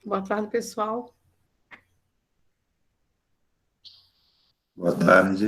Boa tarde, pessoal. Boa tarde.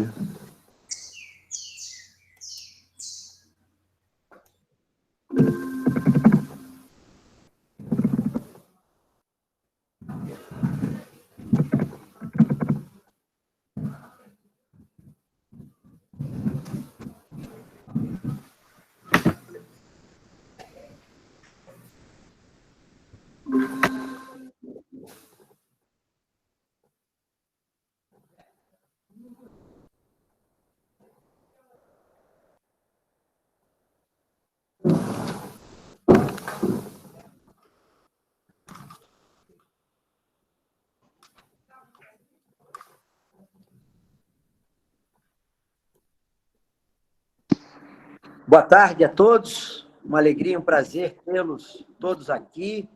Boa tarde a todos, uma alegria, um prazer tê-los todos aqui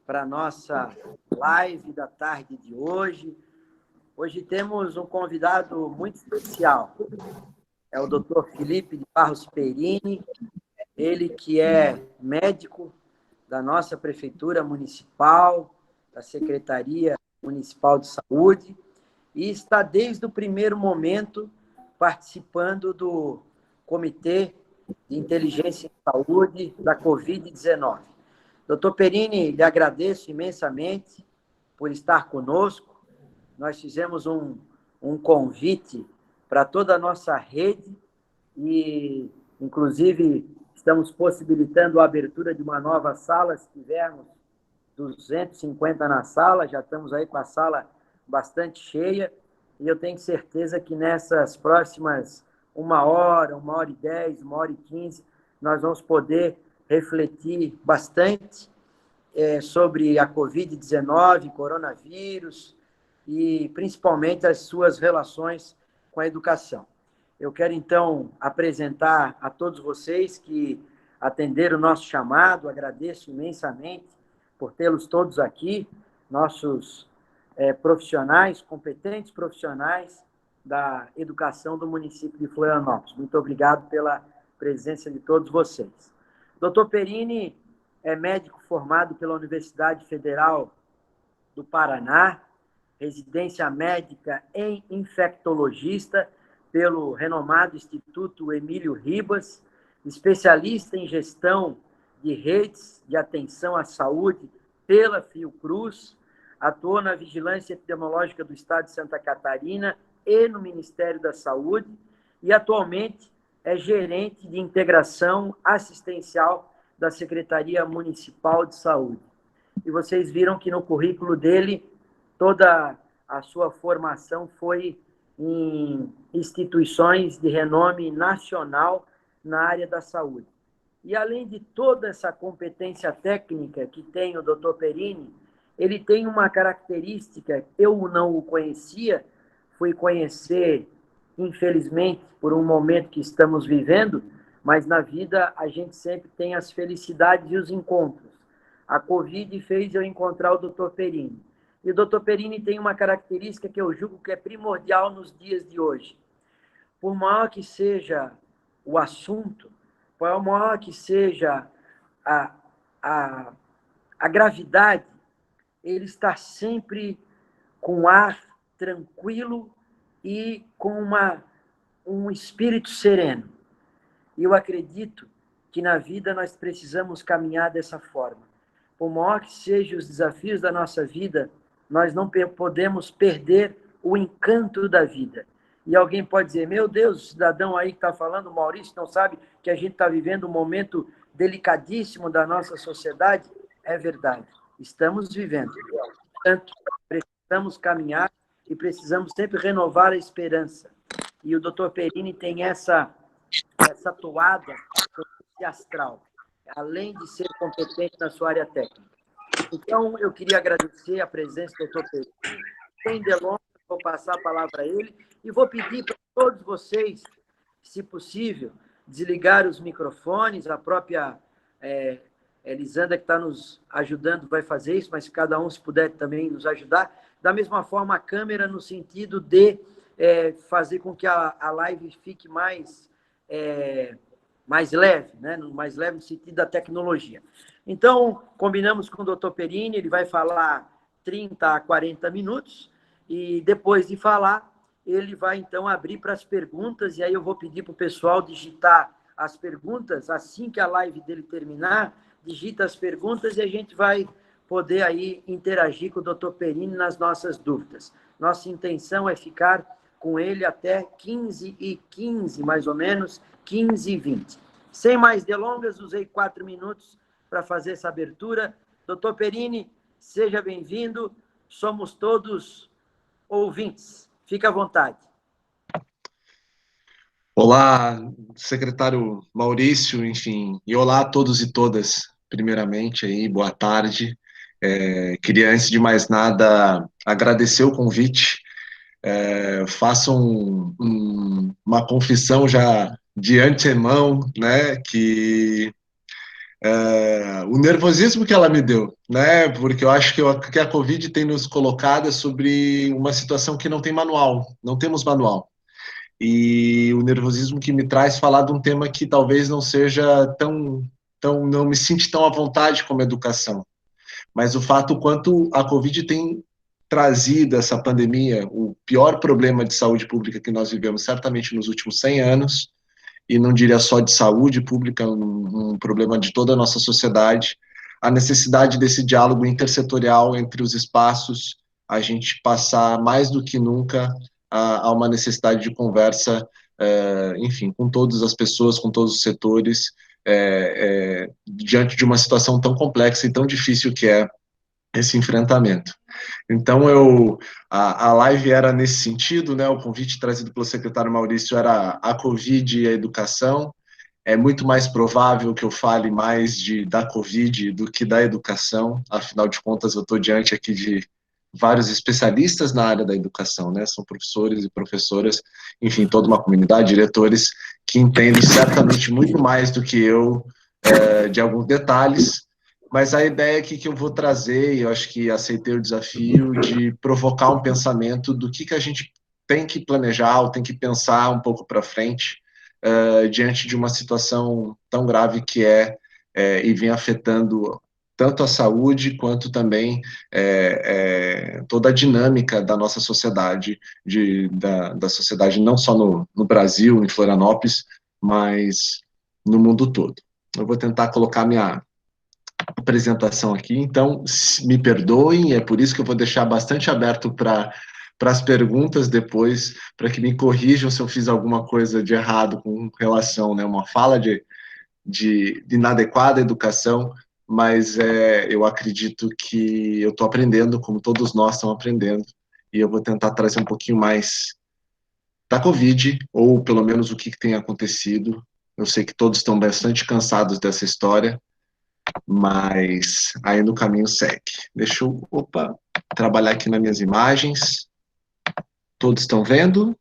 para a nossa live da tarde de hoje. Hoje temos um convidado muito especial, é o Dr. Felipe de Barros Perini, ele que é médico da nossa Prefeitura Municipal, da Secretaria Municipal de Saúde, e está desde o primeiro momento participando do Comitê de Inteligência em Saúde da Covid-19. Doutor Perini, lhe agradeço imensamente por estar conosco. Nós fizemos um convite para toda a nossa rede e, inclusive, estamos possibilitando a abertura de uma nova sala, se tivermos 250 na sala, já estamos aí com a sala bastante cheia, e eu tenho certeza que nessas próximas 1 hora, 1h10, 1h15, nós vamos poder refletir bastante sobre a Covid-19, coronavírus, e principalmente as suas relações com a educação. Eu quero, então, apresentar a todos vocês que atenderam o nosso chamado, agradeço imensamente por tê-los todos aqui, nossos profissionais, competentes profissionais da educação do município de Florianópolis. Muito obrigado pela presença de todos vocês. Dr. Perini é médico formado pela Universidade Federal do Paraná, residência médica em infectologista pelo renomado Instituto Emílio Ribas, especialista em gestão de redes de atenção à saúde pela Fiocruz, atuou na Vigilância Epidemiológica do Estado de Santa Catarina e no Ministério da Saúde e atualmente é gerente de integração assistencial da Secretaria Municipal de Saúde. E vocês viram que no currículo dele, toda a sua formação foi em instituições de renome nacional na área da saúde. E além de toda essa competência técnica que tem o Dr. Perini, ele tem uma característica, eu não o conhecia, fui conhecer, infelizmente, por um momento que estamos vivendo, mas na vida a gente sempre tem as felicidades e os encontros. A Covid fez eu encontrar o Dr. Perini. E o Dr. Perini tem uma característica que eu julgo que é primordial nos dias de hoje. Por maior que seja o assunto, por maior que seja a gravidade, ele está sempre com ar tranquilo e com um espírito sereno. E eu acredito que na vida nós precisamos caminhar dessa forma. Por maior que sejam os desafios da nossa vida, nós não podemos perder o encanto da vida. E alguém pode dizer, meu Deus, o cidadão aí que está falando, o Maurício, não sabe que a gente está vivendo um momento delicadíssimo da nossa sociedade? É verdade, estamos vivendo. Portanto, precisamos caminhar e precisamos sempre renovar a esperança. E o Dr. Perini tem essa toada, esse astral, além de ser competente na sua área técnica. Então, eu queria agradecer a presença do Dr. Perini. Sem delongas, vou passar a palavra a ele e vou pedir para todos vocês, se possível, desligar os microfones. A própria Elisandra, que está nos ajudando, vai fazer isso, mas cada um, se puder, também nos ajudar. Da mesma forma, a câmera, no sentido de fazer com que a live fique mais leve, né? Mais leve no sentido da tecnologia. Então, combinamos com o Dr. Perini, ele vai falar 30 a 40 minutos, e depois de falar, ele vai então abrir para as perguntas, e aí eu vou pedir para o pessoal digitar as perguntas, assim que a live dele terminar, digita as perguntas e a gente vai poder aí interagir com o Dr. Perini nas nossas dúvidas. Nossa intenção é ficar com ele até 15h15, mais ou menos, 15h20. Sem mais delongas, usei 4 minutos para fazer essa abertura. Dr. Perini, seja bem-vindo. Somos todos ouvintes. Fique à vontade. Olá, secretário Maurício, enfim, e olá a todos e todas, primeiramente aí, boa tarde. Queria, antes de mais nada, agradecer o convite. Faço uma confissão já de antemão, né, que o nervosismo que ela me deu, né, porque eu acho que a Covid tem nos colocado sobre uma situação que não tem manual, não temos manual. E o nervosismo que me traz falar de um tema que talvez não seja não me sinta tão à vontade como educação. Mas o fato quanto a Covid tem trazido essa pandemia, o pior problema de saúde pública que nós vivemos certamente nos últimos 100 anos, e não diria só de saúde pública, um problema de toda a nossa sociedade, a necessidade desse diálogo intersetorial entre os espaços, a gente passar mais do que nunca a uma necessidade de conversa, enfim, com todas as pessoas, com todos os setores, diante de uma situação tão complexa e tão difícil que é esse enfrentamento. Então, a live era nesse sentido, né? O convite trazido pelo secretário Maurício era a Covid e a educação. É muito mais provável que eu fale mais da Covid do que da educação, afinal de contas, eu estou diante aqui de vários especialistas na área da educação, né? São professores e professoras, enfim, toda uma comunidade, diretores que entendem certamente muito mais do que eu de alguns detalhes, mas a ideia aqui que eu vou trazer, e eu acho que aceitei o desafio de provocar um pensamento do que a gente tem que planejar ou tem que pensar um pouco para frente diante de uma situação tão grave que e vem afetando tanto a saúde quanto também toda a dinâmica da nossa sociedade, da sociedade não só no Brasil, em Florianópolis, mas no mundo todo. Eu vou tentar colocar minha apresentação aqui, então me perdoem, é por isso que eu vou deixar bastante aberto para as perguntas depois, para que me corrijam se eu fiz alguma coisa de errado com relação, né, uma fala de inadequada educação, mas eu acredito que eu estou aprendendo, como todos nós estamos aprendendo, e eu vou tentar trazer um pouquinho mais da Covid, ou pelo menos o que tem acontecido. Eu sei que todos estão bastante cansados dessa história, mas ainda o caminho segue. Deixa eu, trabalhar aqui nas minhas imagens. Todos estão vendo?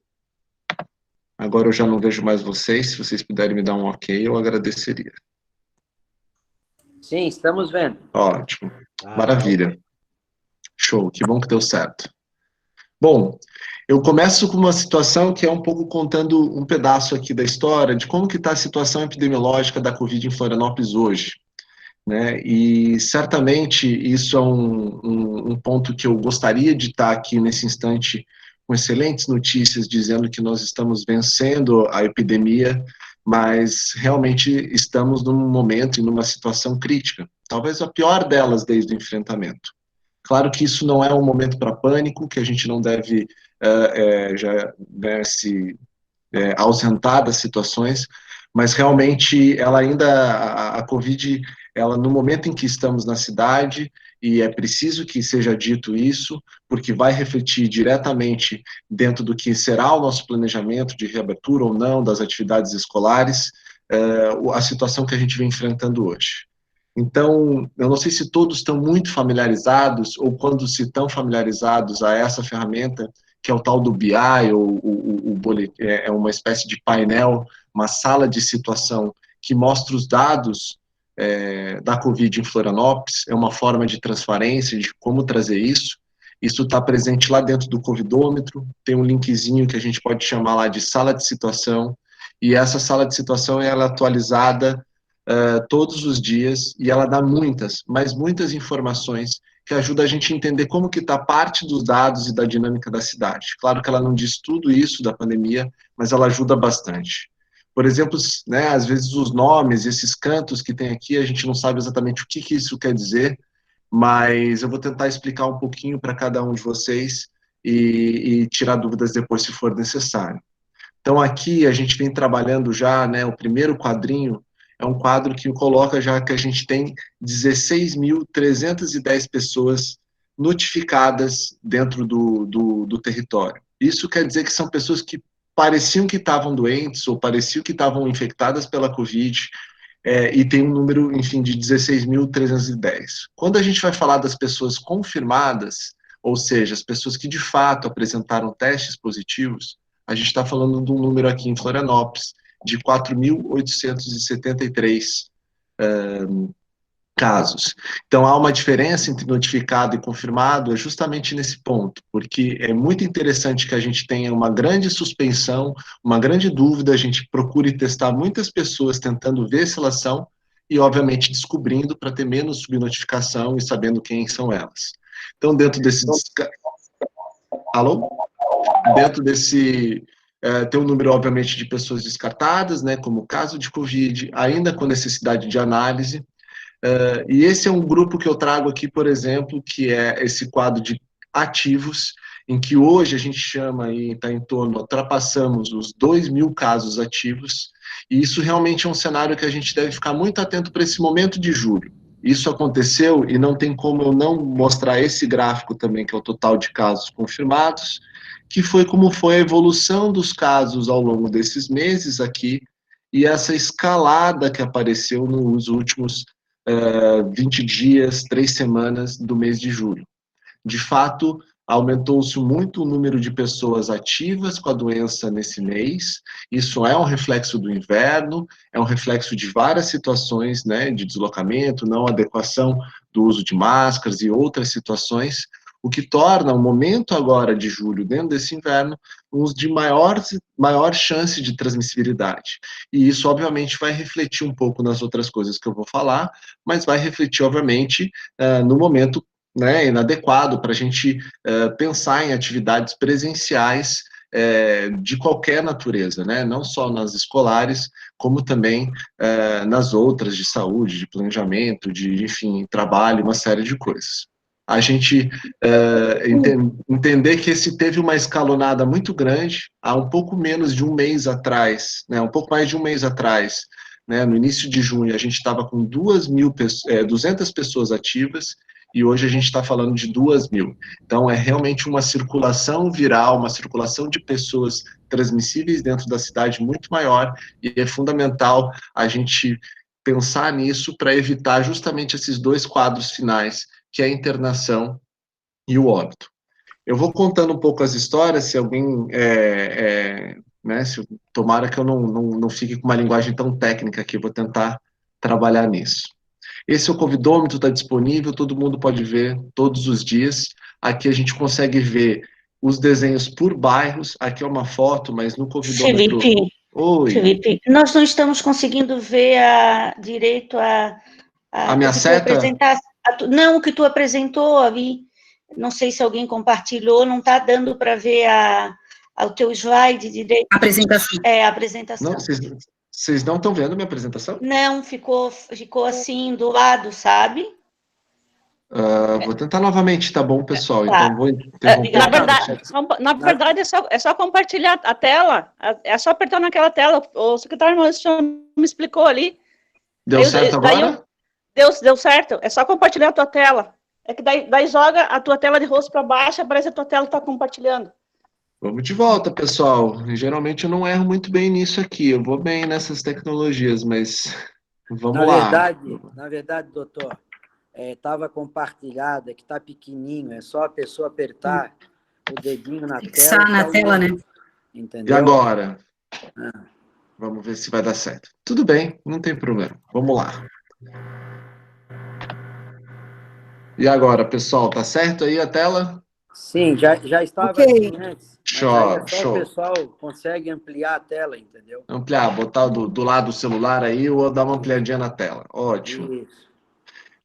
Agora eu já não vejo mais vocês. Se vocês puderem me dar um ok, eu agradeceria. Sim, estamos vendo. Ótimo. Maravilha. Show. Que bom que deu certo. Bom, eu começo com uma situação que é um pouco contando um pedaço aqui da história de como que está a situação epidemiológica da Covid em Florianópolis hoje, né? E certamente isso é um ponto que eu gostaria de estar aqui nesse instante com excelentes notícias dizendo que nós estamos vencendo a epidemia, mas realmente estamos num momento e numa situação crítica, talvez a pior delas desde o enfrentamento. Claro que isso não é um momento para pânico, que a gente não deve se ausentar das situações, mas realmente ela ainda, a Covid, ela no momento em que estamos na cidade, e é preciso que seja dito isso, porque vai refletir diretamente dentro do que será o nosso planejamento de reabertura ou não das atividades escolares, a situação que a gente vem enfrentando hoje. Então, eu não sei se todos estão muito familiarizados, ou quando se estão familiarizados a essa ferramenta, que é o tal do BI, ou o boletim, é uma espécie de painel, uma sala de situação que mostra os dados da Covid em Florianópolis, é uma forma de transparência, de como trazer isso. Isso está presente lá dentro do Covidômetro, tem um linkzinho que a gente pode chamar lá de sala de situação, e essa sala de situação ela é atualizada todos os dias, e ela dá muitas, mas muitas informações que ajuda a gente a entender como que está parte dos dados e da dinâmica da cidade. Claro que ela não diz tudo isso da pandemia, mas ela ajuda bastante. Por exemplo, né, às vezes os nomes, esses cantos que tem aqui, a gente não sabe exatamente o que isso quer dizer, mas eu vou tentar explicar um pouquinho para cada um de vocês e tirar dúvidas depois se for necessário. Então, aqui a gente vem trabalhando já, né, o primeiro quadrinho é um quadro que coloca já que a gente tem 16.310 pessoas notificadas dentro do território. Isso quer dizer que são pessoas que pareciam que estavam doentes ou pareciam que estavam infectadas pela Covid, e tem um número, enfim, de 16.310. Quando a gente vai falar das pessoas confirmadas, ou seja, as pessoas que de fato apresentaram testes positivos, a gente está falando de um número aqui em Florianópolis de 4.873 casos. Então, há uma diferença entre notificado e confirmado, é justamente nesse ponto, porque é muito interessante que a gente tenha uma grande suspensão, uma grande dúvida, a gente procure testar muitas pessoas tentando ver se elas são, e, obviamente, descobrindo para ter menos subnotificação e sabendo quem são elas. Então, dentro desse... Alô? Dentro desse... tem um número, obviamente, de pessoas descartadas, né, como caso de Covid, ainda com necessidade de análise. E esse é um grupo que eu trago aqui, por exemplo, que é esse quadro de ativos, em que hoje a gente chama e está em torno, ultrapassamos os 2.000 casos ativos, e isso realmente é um cenário que a gente deve ficar muito atento para esse momento de julho. Isso aconteceu e não tem como eu não mostrar esse gráfico também, que é o total de casos confirmados, que foi como foi a evolução dos casos ao longo desses meses aqui, e essa escalada que apareceu nos últimos 20 dias, 3 semanas do mês de julho. De fato, aumentou-se muito o número de pessoas ativas com a doença nesse mês. Isso é um reflexo do inverno, é um reflexo de várias situações, né, de deslocamento, não adequação do uso de máscaras e outras situações, o que torna o momento agora de julho, dentro desse inverno, um de maior chance de transmissibilidade. E isso, obviamente, vai refletir um pouco nas outras coisas que eu vou falar, mas vai refletir, obviamente, no momento, né, inadequado para a gente pensar em atividades presenciais de qualquer natureza, né, não só nas escolares, como também nas outras de saúde, de planejamento, de, enfim, trabalho, uma série de coisas. A gente entender que esse teve uma escalonada muito grande, há um pouco menos de um mês atrás, né, um pouco mais de um mês atrás, né, no início de junho, a gente estava com 200 pessoas ativas, e hoje a gente está falando de 2.000. Então, é realmente uma circulação viral, uma circulação de pessoas transmissíveis dentro da cidade muito maior, e é fundamental a gente pensar nisso para evitar justamente esses dois quadros finais, que é a internação e o óbito. Eu vou contando um pouco as histórias, se alguém, né, tomara que eu não fique com uma linguagem tão técnica aqui, eu vou tentar trabalhar nisso. Esse é o Covidômetro, está disponível, todo mundo pode ver todos os dias. Aqui a gente consegue ver os desenhos por bairros, aqui é uma foto, mas no Covidômetro... Felipe, Oi. Felipe, nós não estamos conseguindo ver direito A minha o que seta? Não, o que tu apresentou ali. Não sei se alguém compartilhou, não está dando para ver o teu slide direito. Apresentação. A apresentação. Não, vocês não estão vendo a minha apresentação? Não, ficou assim, do lado, sabe? Vou tentar novamente, tá bom, pessoal? Tá. Então, vou interromper. Na verdade, é só compartilhar a tela, é só apertar naquela tela. O secretário Maurício me explicou ali. Deu certo agora? Deu certo, é só compartilhar a tua tela. É que daí joga a tua tela de rosto para baixo, aparece a tua tela que está compartilhando. Vamos de volta, pessoal. Geralmente eu não erro muito bem nisso aqui, eu vou bem nessas tecnologias, mas vamos lá. Na verdade, doutor, estava compartilhado, é que está pequenininho, é só a pessoa apertar o dedinho na Fixar tela. na tela, né? Entendeu? E agora? Vamos ver se vai dar certo. Tudo bem, não tem problema. Vamos lá. E agora, pessoal, tá certo aí a tela? Sim, já estava Ok. assim antes. Show, Mas aí é só show. o pessoal consegue ampliar a tela, entendeu? Ampliar, botar do lado do celular aí ou dar uma ampliadinha na tela. Ótimo. Isso.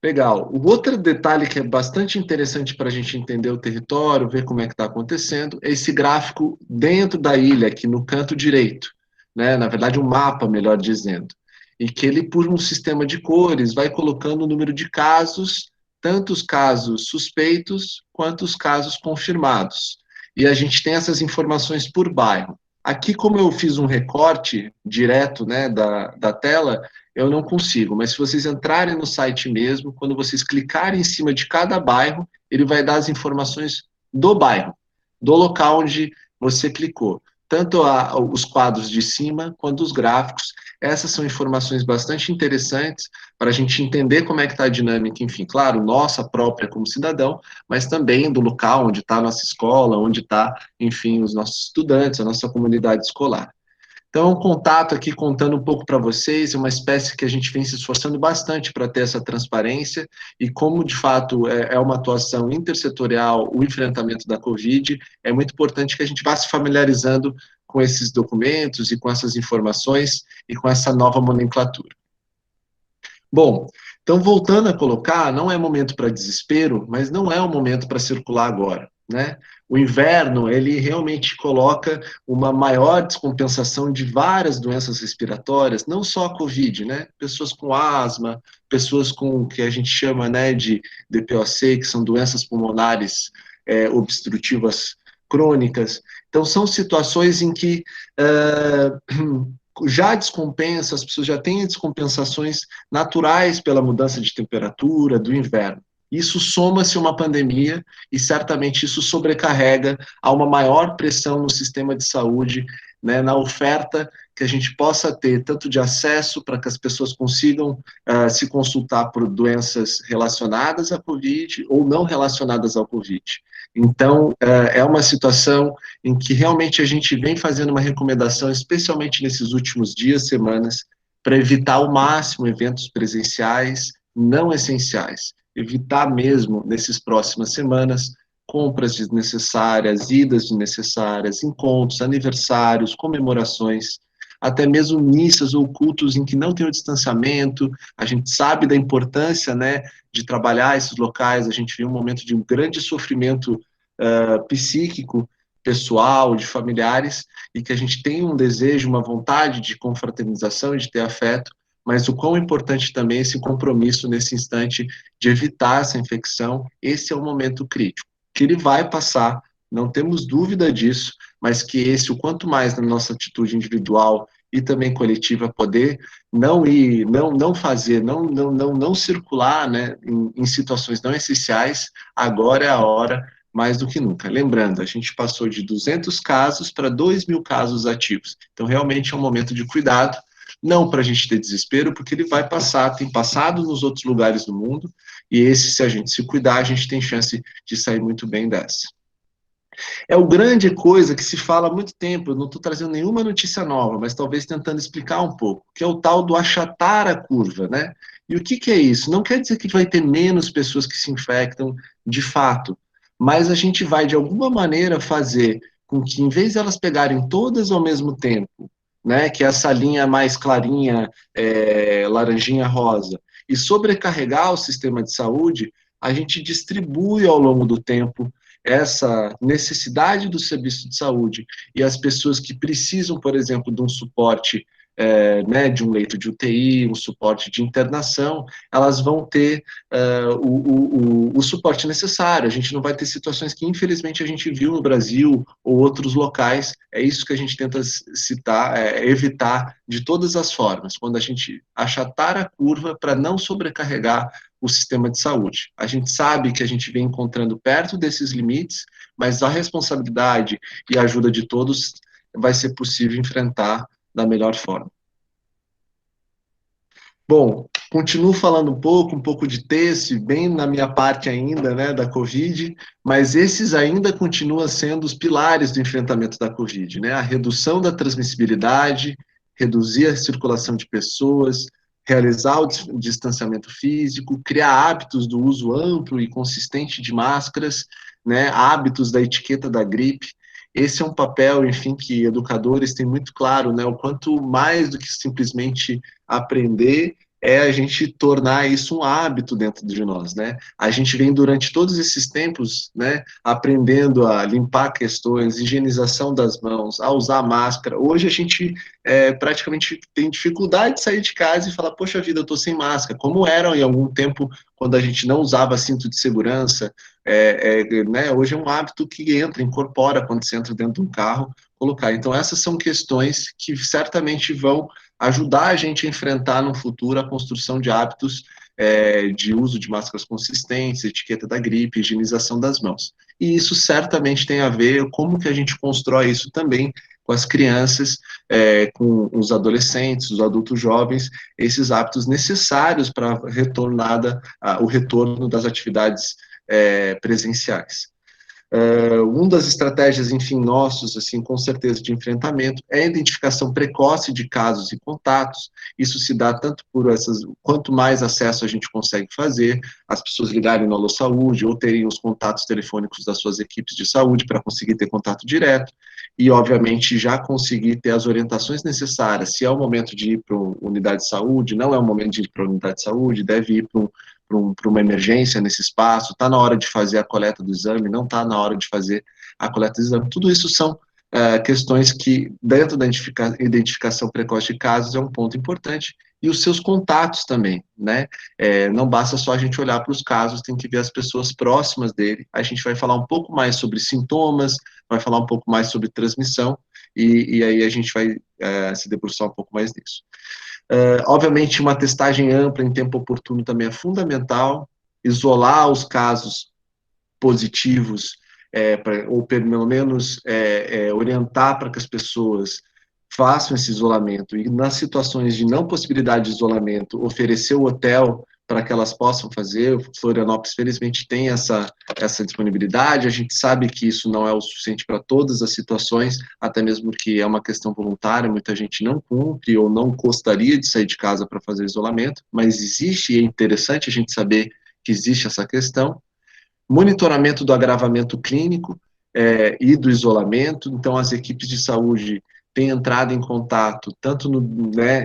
Legal. O outro detalhe que é bastante interessante para a gente entender o território, ver como é que está acontecendo, é esse gráfico dentro da ilha, aqui no canto direito, né? Na verdade, um mapa, melhor dizendo. E que ele, por um sistema de cores, vai colocando o número de casos, tanto os casos suspeitos quanto os casos confirmados. E a gente tem essas informações por bairro. Aqui, como eu fiz um recorte direto, né, da tela, eu não consigo, mas se vocês entrarem no site mesmo, quando vocês clicarem em cima de cada bairro, ele vai dar as informações do bairro, do local onde você clicou. Tanto os quadros de cima quanto os gráficos. Essas são informações bastante interessantes para a gente entender como é que está a dinâmica, enfim, claro, nossa própria como cidadão, mas também do local onde está a nossa escola, onde está, enfim, os nossos estudantes, a nossa comunidade escolar. Então, um contato aqui contando um pouco para vocês, é uma espécie que a gente vem se esforçando bastante para ter essa transparência e como, de fato, é uma atuação intersetorial o enfrentamento da Covid, é muito importante que a gente vá se familiarizando com esses documentos e com essas informações e com essa nova nomenclatura. Bom, então voltando a colocar, não é momento para desespero, mas não é um momento para circular agora, né? O inverno, ele realmente coloca uma maior descompensação de várias doenças respiratórias, não só a Covid, né? Pessoas com asma, pessoas com o que a gente chama, né, de DPOC, que são doenças pulmonares obstrutivas crônicas. Então, são situações em que já descompensa, as pessoas já têm descompensações naturais pela mudança de temperatura, do inverno. Isso soma-se a uma pandemia e certamente isso sobrecarrega a uma maior pressão no sistema de saúde, né, na oferta que a gente possa ter, tanto de acesso para que as pessoas consigam se consultar por doenças relacionadas à Covid ou não relacionadas ao Covid. Então, é uma situação em que realmente a gente vem fazendo uma recomendação, especialmente nesses últimos dias, semanas, para evitar ao máximo eventos presenciais não essenciais. Evitar mesmo, nesses próximas semanas, compras desnecessárias, idas desnecessárias, encontros, aniversários, comemorações, até mesmo missas ou cultos em que não tem o distanciamento. A gente sabe da importância, né, de trabalhar esses locais. A gente vive um momento de um grande sofrimento psíquico, pessoal, de familiares, e que a gente tem um desejo, uma vontade de confraternização e de ter afeto, mas o quão importante também esse compromisso nesse instante de evitar essa infecção. Esse é o momento crítico, que ele vai passar, não temos dúvida disso, mas que esse, o quanto mais na nossa atitude individual e também coletiva, poder não ir, não fazer, não circular, né, em situações não essenciais, agora é a hora mais do que nunca. Lembrando, a gente passou de 200 casos para 2.000 casos ativos, então realmente é um momento de cuidado, não para a gente ter desespero, porque ele vai passar, tem passado nos outros lugares do mundo, e esse, se a gente se cuidar, a gente tem chance de sair muito bem dessa. É o grande coisa que se fala há muito tempo, eu não estou trazendo nenhuma notícia nova, mas talvez tentando explicar um pouco, que é o tal do achatar a curva, né? E o que é isso? Não quer dizer que vai ter menos pessoas que se infectam de fato, mas a gente vai, de alguma maneira, fazer com que, em vez de elas pegarem todas ao mesmo tempo, né, que é essa linha mais clarinha, laranjinha rosa, e sobrecarregar o sistema de saúde, a gente distribui ao longo do tempo essa necessidade do serviço de saúde e as pessoas que precisam, por exemplo, de um suporte, né, de um leito de UTI, um suporte de internação, elas vão ter o suporte necessário. A gente não vai ter situações que, infelizmente, a gente viu no Brasil ou outros locais. É isso que a gente tenta evitar de todas as formas, quando a gente achatar a curva para não sobrecarregar o sistema de saúde. A gente sabe que a gente vem encontrando perto desses limites, mas a responsabilidade e a ajuda de todos vai ser possível enfrentar da melhor forma. Bom, continuo falando um pouco de texto, bem na minha parte ainda, né, da Covid, mas esses ainda continuam sendo os pilares do enfrentamento da Covid, né, a redução da transmissibilidade, reduzir a circulação de pessoas, realizar o distanciamento físico, criar hábitos do uso amplo e consistente de máscaras, né, hábitos da etiqueta da gripe. Esse é um papel, enfim, que educadores têm muito claro, né, o quanto mais do que simplesmente aprender é a gente tornar isso um hábito dentro de nós, né? A gente vem durante todos esses tempos, né, aprendendo a limpar questões, higienização das mãos, a usar máscara. Hoje a gente praticamente tem dificuldade de sair de casa e falar, poxa vida, eu tô sem máscara, como era em algum tempo quando a gente não usava cinto de segurança, né? Hoje é um hábito que entra, incorpora quando você entra dentro de um carro, colocar. Então essas são questões que certamente vão ajudar a gente a enfrentar no futuro a construção de hábitos de uso de máscaras consistentes, etiqueta da gripe, higienização das mãos. E isso certamente tem a ver como que a gente constrói isso também com as crianças, com os adolescentes, os adultos jovens, esses hábitos necessários para o retorno das atividades presenciais. Uma das estratégias, enfim, nossos, assim, com certeza, de enfrentamento é a identificação precoce de casos e contatos. Isso se dá tanto por quanto mais acesso a gente consegue fazer, as pessoas ligarem no Alô Saúde ou terem os contatos telefônicos das suas equipes de saúde para conseguir ter contato direto e, obviamente, já conseguir ter as orientações necessárias. Se é o momento de ir para uma unidade de saúde, não é o momento de ir para uma unidade de saúde, deve ir para uma emergência nesse espaço, está na hora de fazer a coleta do exame, não está na hora de fazer a coleta do exame. Tudo isso são questões que, dentro da identificação precoce de casos, é um ponto importante, e os seus contatos também, né? Não basta só a gente olhar para os casos, tem que ver as pessoas próximas dele. A gente vai falar um pouco mais sobre sintomas, vai falar um pouco mais sobre transmissão, e aí a gente vai se debruçar um pouco mais nisso. Obviamente, uma testagem ampla em tempo oportuno também é fundamental, isolar os casos positivos, ou pelo menos orientar para que as pessoas façam esse isolamento, e nas situações de não possibilidade de isolamento, oferecer o hotel para que elas possam fazer. O Florianópolis, felizmente, tem essa disponibilidade. A gente sabe que isso não é o suficiente para todas as situações, até mesmo porque é uma questão voluntária, muita gente não cumpre ou não gostaria de sair de casa para fazer isolamento, mas existe, e é interessante a gente saber que existe essa questão. Monitoramento do agravamento clínico e do isolamento. Então, as equipes de saúde têm entrado em contato, tanto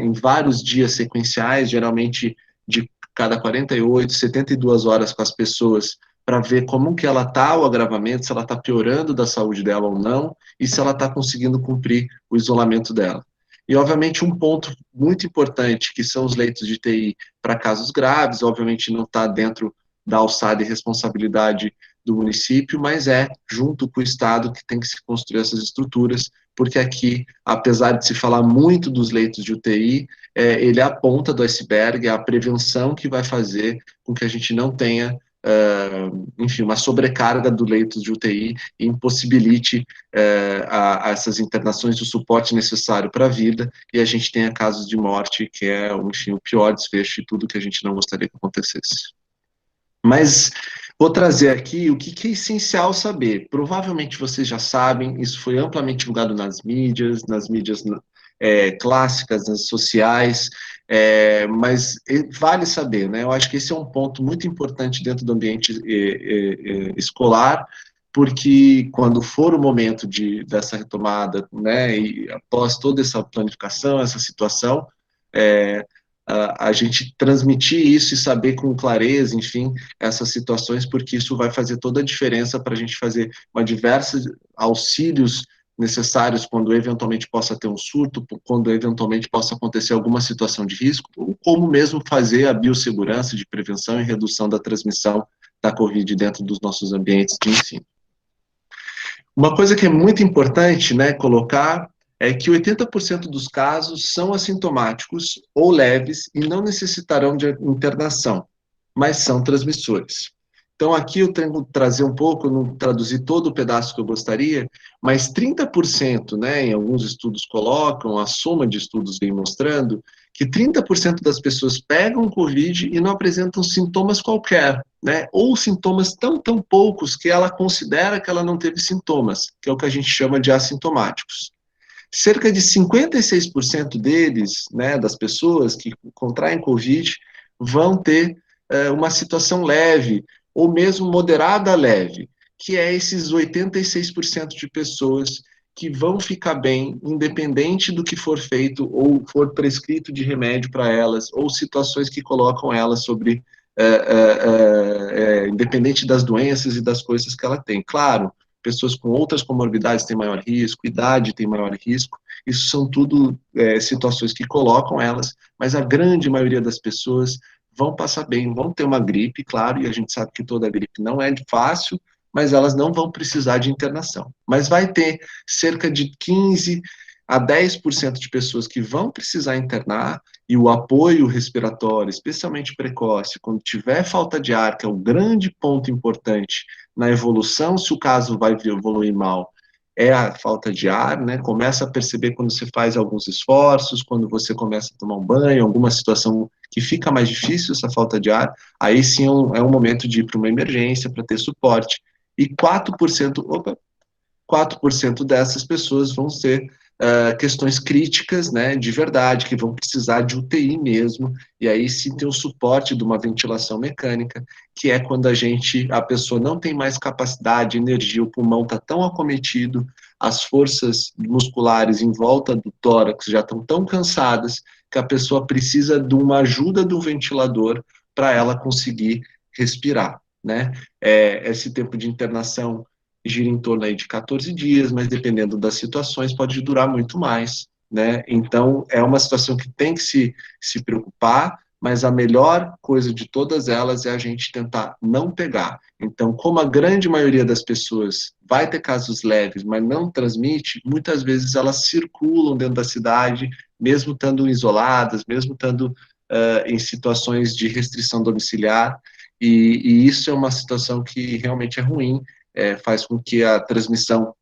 em vários dias sequenciais, geralmente de cada 48, 72 horas com as pessoas, para ver como que ela está, o agravamento, se ela está piorando da saúde dela ou não, e se ela está conseguindo cumprir o isolamento dela. E, obviamente, um ponto muito importante, que são os leitos de TI para casos graves, obviamente não está dentro da alçada e responsabilidade do município, mas junto com o Estado que tem que se construir essas estruturas, porque aqui, apesar de se falar muito dos leitos de UTI, ele é a ponta do iceberg, é a prevenção que vai fazer com que a gente não tenha, enfim, uma sobrecarga do leitos de UTI e impossibilite essas internações, o suporte necessário para a vida, e a gente tenha casos de morte, que é, enfim, o pior desfecho de tudo que a gente não gostaria que acontecesse. Mas vou trazer aqui o que é essencial saber. Provavelmente vocês já sabem, isso foi amplamente divulgado nas mídias clássicas, nas sociais, mas vale saber, né? Eu acho que esse é um ponto muito importante dentro do ambiente escolar, porque quando for o momento dessa retomada, né, e após toda essa planificação, essa situação, a gente transmitir isso e saber com clareza, enfim, essas situações, porque isso vai fazer toda a diferença para a gente fazer diversos auxílios necessários quando eventualmente possa ter um surto, quando eventualmente possa acontecer alguma situação de risco, ou como mesmo fazer a biossegurança de prevenção e redução da transmissão da Covid dentro dos nossos ambientes de ensino. Uma coisa que é muito importante, né, colocar, é que 80% dos casos são assintomáticos ou leves e não necessitarão de internação, mas são transmissores. Então, aqui eu tenho que trazer um pouco, não traduzir todo o pedaço que eu gostaria, mas 30%, né, em alguns estudos colocam, a soma de estudos vem mostrando, que 30% das pessoas pegam Covid e não apresentam sintomas qualquer, né, ou sintomas tão poucos que ela considera que ela não teve sintomas, que é o que a gente chama de assintomáticos. Cerca de 56% deles, né, das pessoas que contraem Covid, vão ter uma situação leve, ou mesmo moderada a leve, que é esses 86% de pessoas que vão ficar bem, independente do que for feito ou for prescrito de remédio para elas, ou situações que colocam elas sobre, independente das doenças e das coisas que ela tem. Claro, pessoas com outras comorbidades têm maior risco, idade tem maior risco, isso são tudo situações que colocam elas, mas a grande maioria das pessoas vão passar bem, vão ter uma gripe, claro, e a gente sabe que toda gripe não é fácil, mas elas não vão precisar de internação. Mas vai ter cerca de 15 a 10% de pessoas que vão precisar internar, e o apoio respiratório, especialmente precoce, quando tiver falta de ar, que é o grande ponto importante na evolução, se o caso vai evoluir mal, é a falta de ar, né? Começa a perceber quando você faz alguns esforços, quando você começa a tomar um banho, alguma situação que fica mais difícil, essa falta de ar, aí sim é um momento de ir para uma emergência, para ter suporte. E 4% dessas pessoas vão ser questões críticas, né, de verdade, que vão precisar de UTI mesmo, e aí sim tem o suporte de uma ventilação mecânica, que é quando a pessoa não tem mais capacidade, energia, o pulmão está tão acometido, as forças musculares em volta do tórax já estão tão cansadas, que a pessoa precisa de uma ajuda do ventilador para ela conseguir respirar, né? Esse tempo de internação gira em torno aí de 14 dias, mas dependendo das situações pode durar muito mais, né? Então, é uma situação que tem que se preocupar, mas a melhor coisa de todas elas é a gente tentar não pegar. Então, como a grande maioria das pessoas vai ter casos leves, mas não transmite, muitas vezes elas circulam dentro da cidade, mesmo estando isoladas, mesmo estando em situações de restrição domiciliar, e isso é uma situação que realmente é ruim, faz com que a transmissão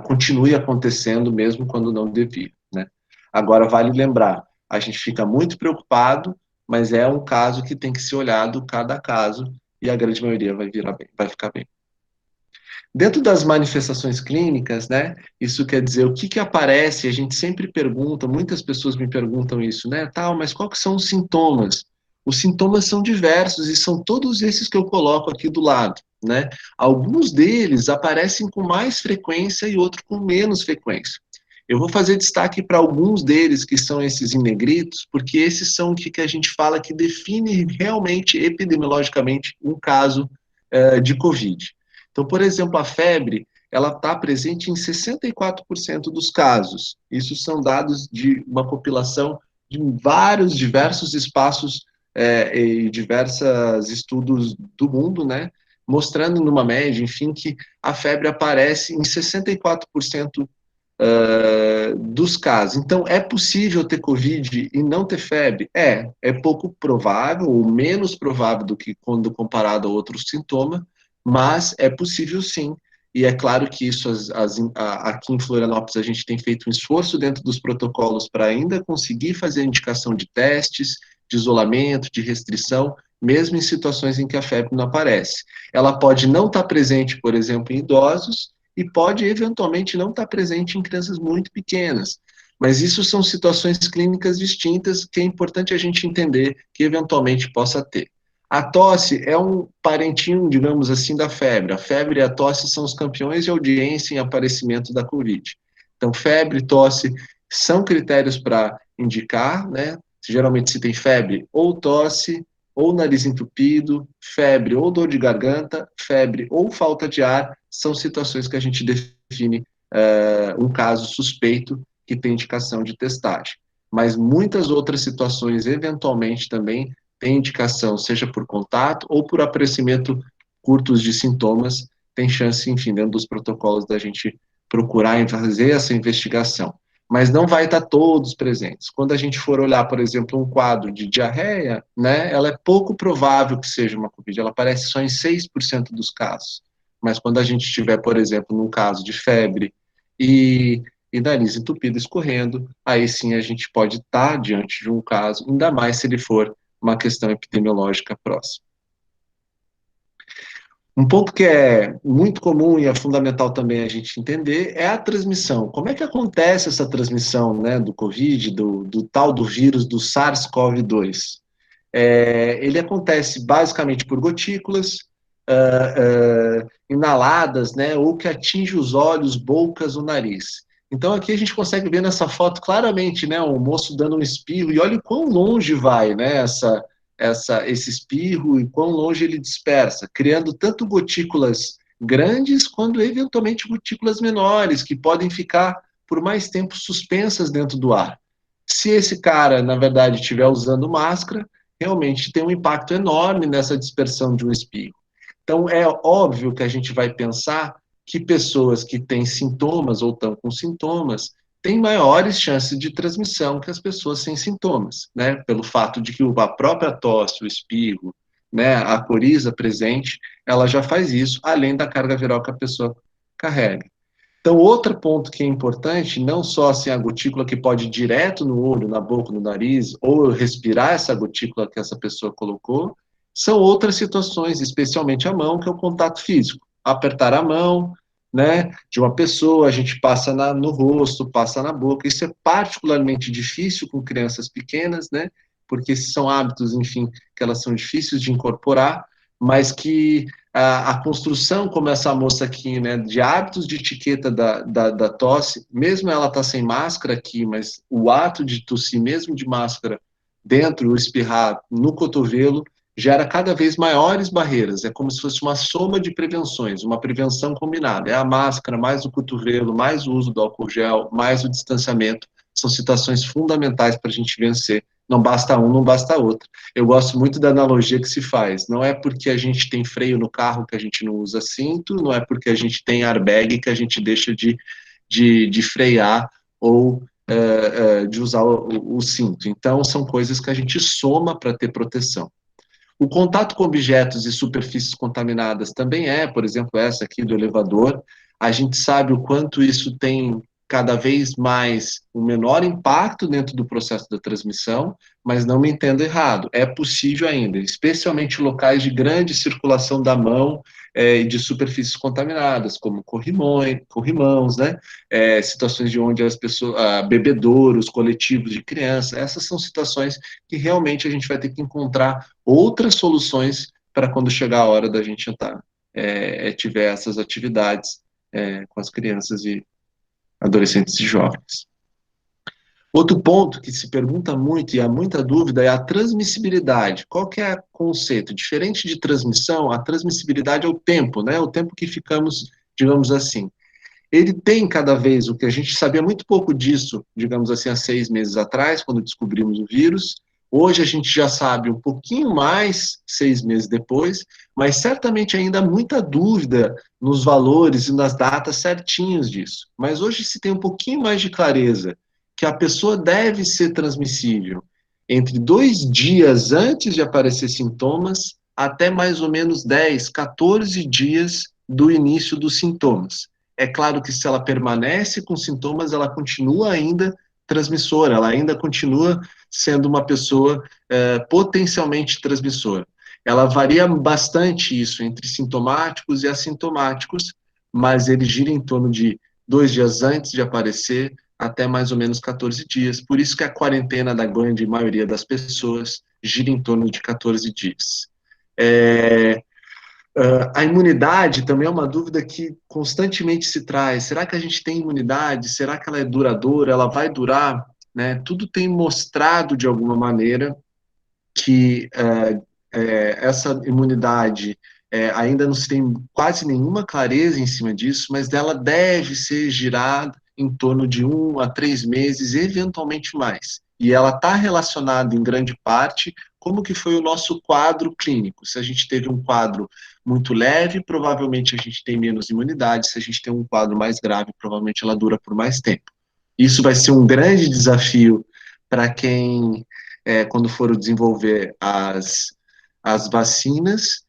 continue acontecendo mesmo quando não devia, né? Agora, vale lembrar, a gente fica muito preocupado, mas é um caso que tem que ser olhado cada caso, e a grande maioria vai ficar bem. Dentro das manifestações clínicas, né, isso quer dizer o que aparece, a gente sempre pergunta, muitas pessoas me perguntam isso, né, mas quais que são os sintomas? Os sintomas são diversos e são todos esses que eu coloco aqui do lado, né? Alguns deles aparecem com mais frequência e outros com menos frequência. Eu vou fazer destaque para alguns deles, que são esses em negritos, porque esses são o que a gente fala que define realmente, epidemiologicamente, um caso de Covid. Então, por exemplo, a febre, ela está presente em 64% dos casos. Isso são dados de uma compilação de diversos espaços e diversos estudos do mundo, né, mostrando numa média, enfim, que a febre aparece em 64% dos casos. Então, é possível ter Covid e não ter febre? É pouco provável, ou menos provável do que quando comparado a outros sintomas, mas é possível sim. E é claro que isso, aqui em Florianópolis, a gente tem feito um esforço dentro dos protocolos para ainda conseguir fazer a indicação de testes, de isolamento, de restrição, mesmo em situações em que a febre não aparece. Ela pode não estar presente, por exemplo, em idosos, e pode eventualmente não estar presente em crianças muito pequenas. Mas isso são situações clínicas distintas que é importante a gente entender que eventualmente possa ter. A tosse é um parentinho, digamos assim, da febre. A febre e a tosse são os campeões de audiência em aparecimento da Covid. Então, febre e tosse são critérios para indicar, né? Geralmente se tem febre ou tosse, ou nariz entupido, febre ou dor de garganta, febre ou falta de ar, são situações que a gente define um caso suspeito que tem indicação de testagem. Mas muitas outras situações, eventualmente, também têm indicação, seja por contato ou por aparecimento curtos de sintomas, tem chance, enfim, dentro dos protocolos da gente procurar e fazer essa investigação. Mas não vai estar todos presentes. Quando a gente for olhar, por exemplo, um quadro de diarreia, né, ela é pouco provável que seja uma Covid, ela aparece só em 6% dos casos. Mas quando a gente tiver, por exemplo, num caso de febre e nariz entupido escorrendo, aí sim a gente pode estar diante de um caso, ainda mais se ele for uma questão epidemiológica próxima. Um ponto que é muito comum e é fundamental também a gente entender é a transmissão. Como é que acontece essa transmissão, né, do Covid, do tal do vírus do SARS-CoV-2? Ele acontece basicamente por gotículas, inaladas, né, ou que atinge os olhos, bocas ou nariz. Então aqui a gente consegue ver nessa foto claramente, né, o moço dando um espirro, e olha o quão longe vai, né, esse espirro, e quão longe ele dispersa, criando tanto gotículas grandes, quanto eventualmente gotículas menores, que podem ficar por mais tempo suspensas dentro do ar. Se esse cara, na verdade, estiver usando máscara, realmente tem um impacto enorme nessa dispersão de um espirro. Então, é óbvio que a gente vai pensar que pessoas que têm sintomas ou estão com sintomas têm maiores chances de transmissão que as pessoas sem sintomas, né? Pelo fato de que a própria tosse, o espirro, né, a coriza presente, ela já faz isso, além da carga viral que a pessoa carrega. Então, outro ponto que é importante, não só assim, a gotícula que pode ir direto no olho, na boca, no nariz, ou respirar essa gotícula que essa pessoa colocou, são outras situações, especialmente a mão, que é o contato físico. Apertar a mão, né, de uma pessoa, a gente passa no rosto, passa na boca. Isso é particularmente difícil com crianças pequenas, né, porque esses são hábitos, enfim, que elas são difíceis de incorporar, mas que a construção, como essa moça aqui, né, de hábitos de etiqueta da tosse, mesmo ela tá sem máscara aqui, mas o ato de tossir, mesmo de máscara, dentro, o espirrar no cotovelo, gera cada vez maiores barreiras. É como se fosse uma soma de prevenções, uma prevenção combinada. É a máscara, mais o cotovelo, mais o uso do álcool gel, mais o distanciamento. São situações fundamentais para a gente vencer. Não basta um, não basta outro. Eu gosto muito da analogia que se faz. Não é porque a gente tem freio no carro que a gente não usa cinto, não é porque a gente tem airbag que a gente deixa de frear ou de usar o cinto. Então, são coisas que a gente soma para ter proteção. O contato com objetos e superfícies contaminadas também por exemplo, essa aqui do elevador. A gente sabe o quanto isso tem cada vez mais um menor impacto dentro do processo da transmissão, mas não me entenda errado, é possível ainda, especialmente locais de grande circulação da mão e de superfícies contaminadas, como corrimãos, né? Situações de onde as pessoas, bebedouros, coletivos de crianças, essas são situações que realmente a gente vai ter que encontrar outras soluções para quando chegar a hora da gente tiver essas atividades com as crianças e adolescentes e jovens. Outro ponto que se pergunta muito e há muita dúvida é a transmissibilidade. Qual que é o conceito? Diferente de transmissão, a transmissibilidade é o tempo, né? O tempo que ficamos, digamos assim. Ele tem cada vez, o que a gente sabia muito pouco disso, digamos assim, há 6 meses atrás, quando descobrimos o vírus. Hoje a gente já sabe um pouquinho mais, 6 meses depois, mas certamente ainda há muita dúvida nos valores e nas datas certinhos disso. Mas hoje se tem um pouquinho mais de clareza que a pessoa deve ser transmissível entre 2 dias antes de aparecer sintomas até mais ou menos 10, 14 dias do início dos sintomas. É claro que se ela permanece com sintomas, ela continua ainda transmissora, ela ainda continua sendo uma pessoa potencialmente transmissora. Ela varia bastante isso entre sintomáticos e assintomáticos, mas ele gira em torno de 2 dias antes de aparecer até mais ou menos 14 dias. Por isso que a quarentena da grande maioria das pessoas gira em torno de 14 dias. A imunidade também é uma dúvida que constantemente se traz. Será que a gente tem imunidade? Será que ela é duradoura? Ela vai durar? Né? Tudo tem mostrado, de alguma maneira, que essa imunidade ainda não se tem quase nenhuma clareza em cima disso, mas ela deve ser girada em torno de 1 a 3 meses, eventualmente mais. E ela está relacionada, em grande parte, como que foi o nosso quadro clínico. Se a gente teve um quadro muito leve, provavelmente a gente tem menos imunidade. Se a gente tem um quadro mais grave, provavelmente ela dura por mais tempo. Isso vai ser um grande desafio para quem, quando for desenvolver as vacinas,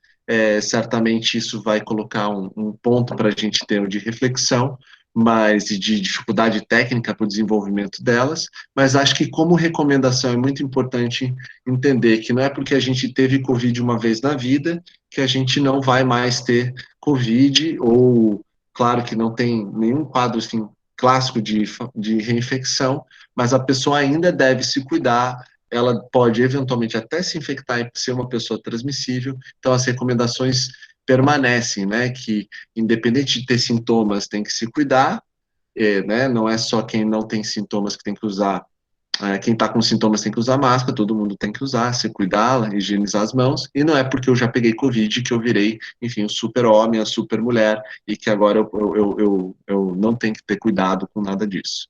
certamente isso vai colocar um ponto para a gente ter de reflexão, mas de dificuldade técnica para o desenvolvimento delas, mas acho que como recomendação é muito importante entender que não é porque a gente teve Covid uma vez na vida que a gente não vai mais ter Covid, ou claro que não tem nenhum quadro assim, clássico de reinfecção, mas a pessoa ainda deve se cuidar, ela pode eventualmente até se infectar e ser uma pessoa transmissível, então as recomendações permanecem, né, que independente de ter sintomas, tem que se cuidar, né, não é só quem não tem sintomas que tem que usar, quem está com sintomas tem que usar máscara, todo mundo tem que usar, se cuidar, higienizar as mãos, e não é porque eu já peguei Covid que eu virei, enfim, o super-homem, a super-mulher, e que agora eu não tenho que ter cuidado com nada disso.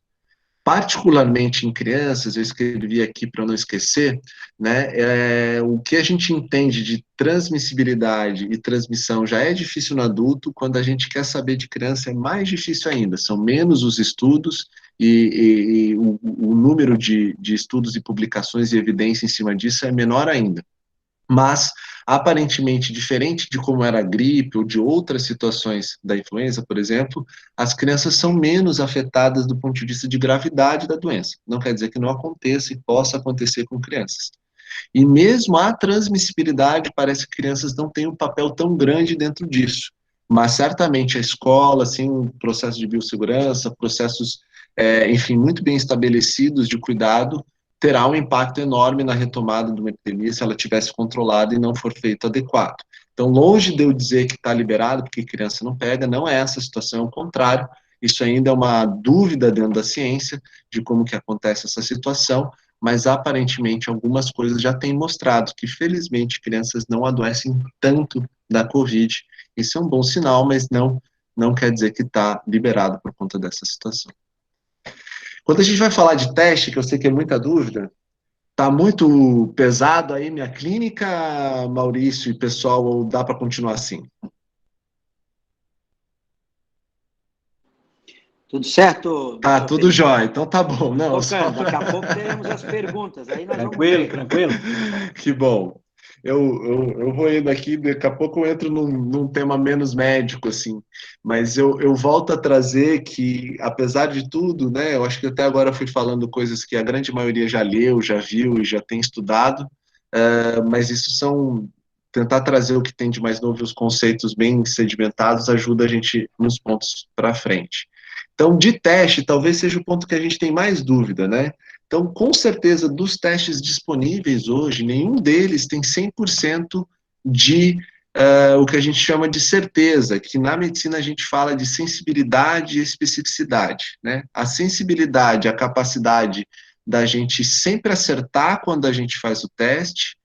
Particularmente em crianças, eu escrevi aqui para não esquecer, né, o que a gente entende de transmissibilidade e transmissão já é difícil no adulto, quando a gente quer saber de criança é mais difícil ainda, são menos os estudos e o número de estudos e publicações e evidência em cima disso é menor ainda. Mas, aparentemente, diferente de como era a gripe ou de outras situações da influenza, por exemplo, as crianças são menos afetadas do ponto de vista de gravidade da doença. Não quer dizer que não aconteça e possa acontecer com crianças. E mesmo a transmissibilidade, parece que crianças não têm um papel tão grande dentro disso. Mas certamente a escola, assim, um processo de biossegurança, processos, enfim, muito bem estabelecidos de cuidado, terá um impacto enorme na retomada de uma epidemia se ela tivesse controlada e não for feito adequado. Então, longe de eu dizer que está liberado, porque criança não pega, não é essa a situação, ao contrário, isso ainda é uma dúvida dentro da ciência de como que acontece essa situação, mas aparentemente algumas coisas já têm mostrado que, felizmente, crianças não adoecem tanto da Covid. Isso é um bom sinal, mas não quer dizer que está liberado por conta dessa situação. Quando a gente vai falar de teste, que eu sei que é muita dúvida, tá muito pesado aí minha clínica, Maurício e pessoal, ou dá para continuar assim? Tudo certo? Tá, tudo jóia, então tá bom. Não, Tocando, daqui a pouco teremos as perguntas. Aí nós Tranquilo, tranquilo. Que bom. Eu vou indo aqui, daqui a pouco eu entro num tema menos médico, assim, mas eu volto a trazer que, apesar de tudo, né, eu acho que até agora fui falando coisas que a grande maioria já leu, já viu e já tem estudado, mas isso tentar trazer o que tem de mais novo, os conceitos bem sedimentados, ajuda a gente nos pontos para frente. Então, de teste, talvez seja o ponto que a gente tem mais dúvida, né? Então, com certeza, dos testes disponíveis hoje, nenhum deles tem 100% de o que a gente chama de certeza, que na medicina a gente fala de sensibilidade e especificidade, né? A sensibilidade, a capacidade da gente sempre acertar quando a gente faz o teste,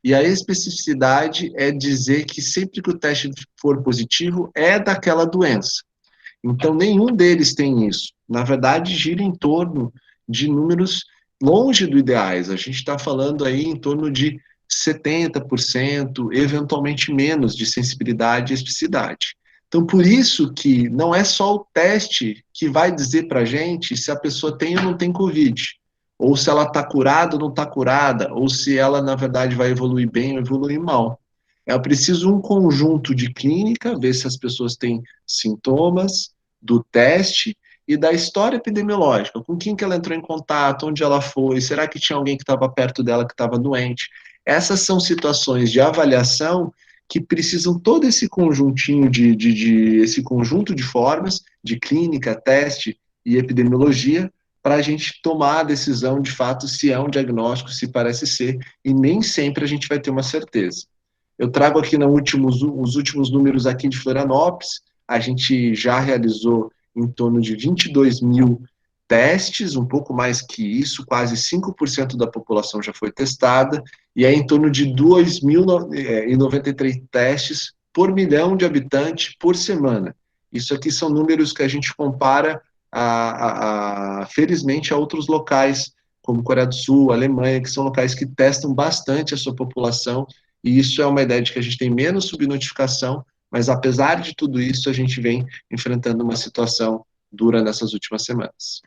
e a especificidade é dizer que sempre que o teste for positivo, é daquela doença. Então, nenhum deles tem isso. Na verdade, gira em torno de números longe do ideais. A gente está falando aí em torno de 70%, eventualmente menos, de sensibilidade e especificidade. Então, por isso que não é só o teste que vai dizer para a gente se a pessoa tem ou não tem Covid, ou se ela está curada ou não está curada, ou se ela, na verdade, vai evoluir bem ou evoluir mal. É preciso um conjunto de clínica, ver se as pessoas têm sintomas, do teste e da história epidemiológica. Com quem que ela entrou em contato, onde ela foi, será que tinha alguém que estava perto dela que estava doente? Essas são situações de avaliação que precisam todo esse conjuntinho esse conjunto de formas, de clínica, teste e epidemiologia, para a gente tomar a decisão, de fato, se é um diagnóstico, se parece ser, e nem sempre a gente vai ter uma certeza. Eu trago aqui os últimos números aqui de Florianópolis. A gente já realizou em torno de 22 mil testes, um pouco mais que isso, quase 5% da população já foi testada, e é em torno de 2.093 testes por milhão de habitantes por semana. Isso aqui são números que a gente compara, felizmente, a outros locais, como Coreia do Sul, Alemanha, que são locais que testam bastante a sua população, e isso é uma ideia de que a gente tem menos subnotificação, mas apesar de tudo isso, a gente vem enfrentando uma situação dura nessas últimas semanas.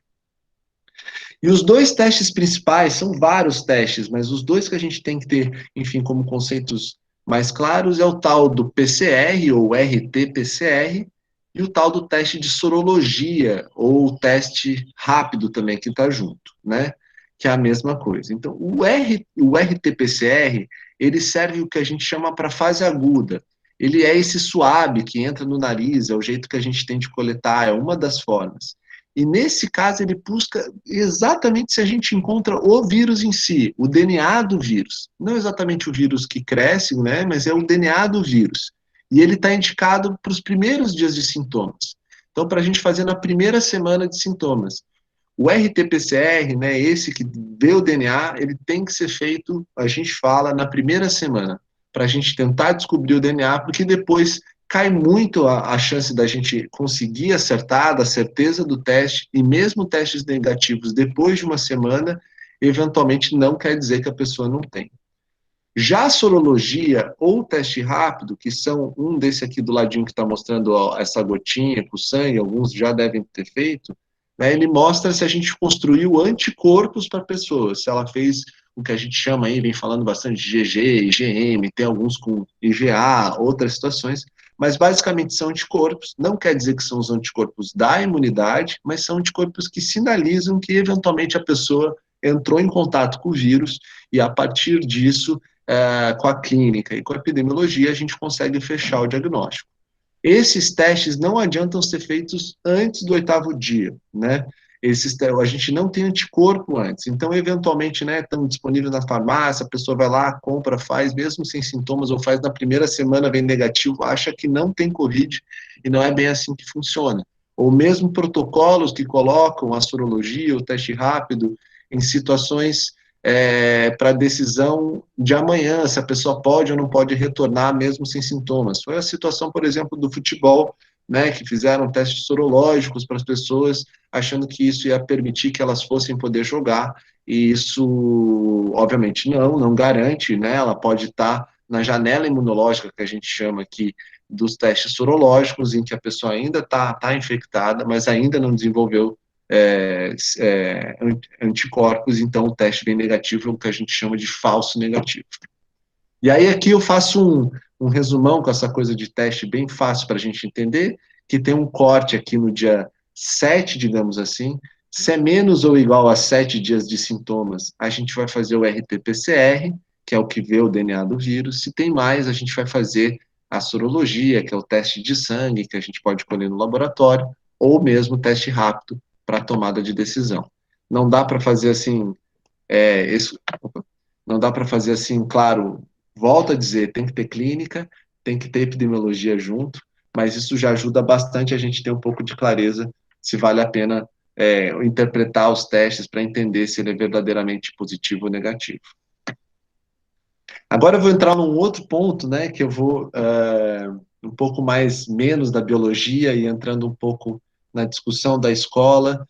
E os dois testes principais, são vários testes, mas os dois que a gente tem que ter, enfim, como conceitos mais claros, é o tal do PCR, ou RT-PCR, e o tal do teste de sorologia, ou teste rápido também, que está junto, né? Que é a mesma coisa. Então, o RT-PCR, ele serve o que a gente chama para fase aguda. Ele é esse suave que entra no nariz, é o jeito que a gente tem de coletar, é uma das formas. E nesse caso ele busca exatamente se a gente encontra o vírus em si, o DNA do vírus. Não exatamente o vírus que cresce, né, mas é o DNA do vírus. E ele está indicado para os primeiros dias de sintomas. Então, para a gente fazer na primeira semana de sintomas. O RT-PCR, né, esse que vê o DNA, ele tem que ser feito, a gente fala, na primeira semana, para a gente tentar descobrir o DNA, porque depois cai muito a chance da gente conseguir acertar, da certeza do teste, e mesmo testes negativos depois de uma semana, eventualmente não quer dizer que a pessoa não tem. Já a sorologia ou o teste rápido, que são um desse aqui do ladinho que está mostrando ó, essa gotinha com sangue, alguns já devem ter feito, né, ele mostra se a gente construiu anticorpos para a pessoa, se ela fez o que a gente chama aí, vem falando bastante de IgG, IgM, tem alguns com IgA, outras situações, mas basicamente são anticorpos, não quer dizer que são os anticorpos da imunidade, mas são anticorpos que sinalizam que eventualmente a pessoa entrou em contato com o vírus e a partir disso, com a clínica e com a epidemiologia, a gente consegue fechar o diagnóstico. Esses testes não adiantam ser feitos antes do 8º dia, né? A gente não tem anticorpo antes, então, eventualmente, né, estão disponíveis na farmácia, a pessoa vai lá, compra, faz, mesmo sem sintomas, ou faz na primeira semana, vem negativo, acha que não tem Covid, e não é bem assim que funciona. Ou mesmo protocolos que colocam a sorologia, o teste rápido, em situações para decisão de amanhã, se a pessoa pode ou não pode retornar mesmo sem sintomas. Foi a situação, por exemplo, do futebol, né, que fizeram testes sorológicos para as pessoas, achando que isso ia permitir que elas fossem poder jogar, e isso, obviamente, não garante, né, ela pode estar na janela imunológica, que a gente chama aqui, dos testes sorológicos, em que a pessoa ainda está infectada, mas ainda não desenvolveu anticorpos, então o teste bem negativo é o que a gente chama de falso negativo. E aí aqui eu faço um resumão com essa coisa de teste bem fácil para a gente entender, que tem um corte aqui no dia 7, digamos assim, se é menos ou igual a 7 dias de sintomas, a gente vai fazer o RT-PCR, que é o que vê o DNA do vírus, se tem mais, a gente vai fazer a sorologia, que é o teste de sangue, que a gente pode colher no laboratório, ou mesmo o teste rápido, para tomada de decisão. Não dá para fazer assim, não dá para fazer assim, claro, volto a dizer, tem que ter clínica, tem que ter epidemiologia junto, mas isso já ajuda bastante a gente ter um pouco de clareza se vale a pena interpretar os testes para entender se ele é verdadeiramente positivo ou negativo. Agora eu vou entrar num outro ponto, né, que eu vou um pouco menos da biologia e entrando um pouco na discussão da escola.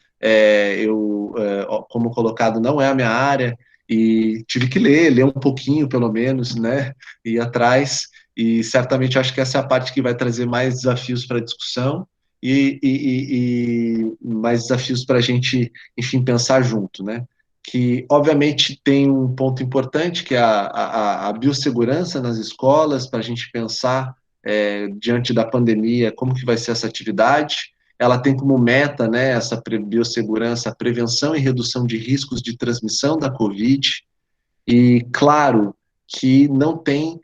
Como colocado, não é a minha área, e tive que ler um pouquinho, pelo menos, né, ir atrás, e certamente acho que essa é a parte que vai trazer mais desafios para a discussão, e mais desafios para a gente, enfim, pensar junto, né, que, obviamente, tem um ponto importante, que é a biossegurança nas escolas, para a gente pensar, diante da pandemia, como que vai ser essa atividade. Ela tem como meta, né, essa biossegurança, a prevenção e redução de riscos de transmissão da Covid, e claro que não tem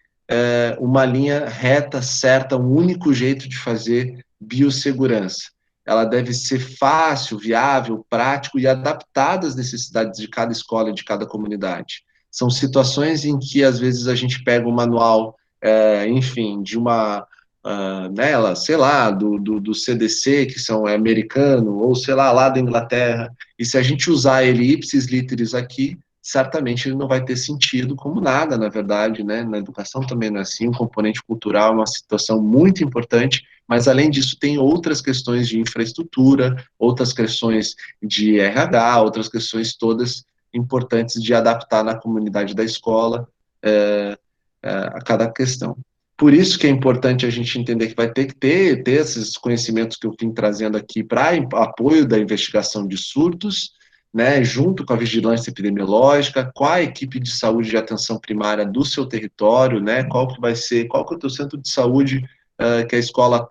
uma linha reta, certa, um único jeito de fazer biossegurança. Ela deve ser fácil, viável, prático e adaptada às necessidades de cada escola e de cada comunidade. São situações em que, às vezes, a gente pega um manual, enfim, de uma... nela, sei lá, do CDC, que é americano, ou sei lá da Inglaterra, e se a gente usar ele ipsis literis aqui, certamente ele não vai ter sentido, como nada, na verdade, né? Na educação também não é assim, o componente cultural é uma situação muito importante, mas além disso tem outras questões de infraestrutura, outras questões de RH, outras questões todas importantes de adaptar na comunidade da escola a cada questão. Por isso que é importante a gente entender que vai ter que ter esses conhecimentos que eu vim trazendo aqui para apoio da investigação de surtos, né, junto com a vigilância epidemiológica, com a equipe de saúde de atenção primária do seu território, né, qual que é o teu centro de saúde que a escola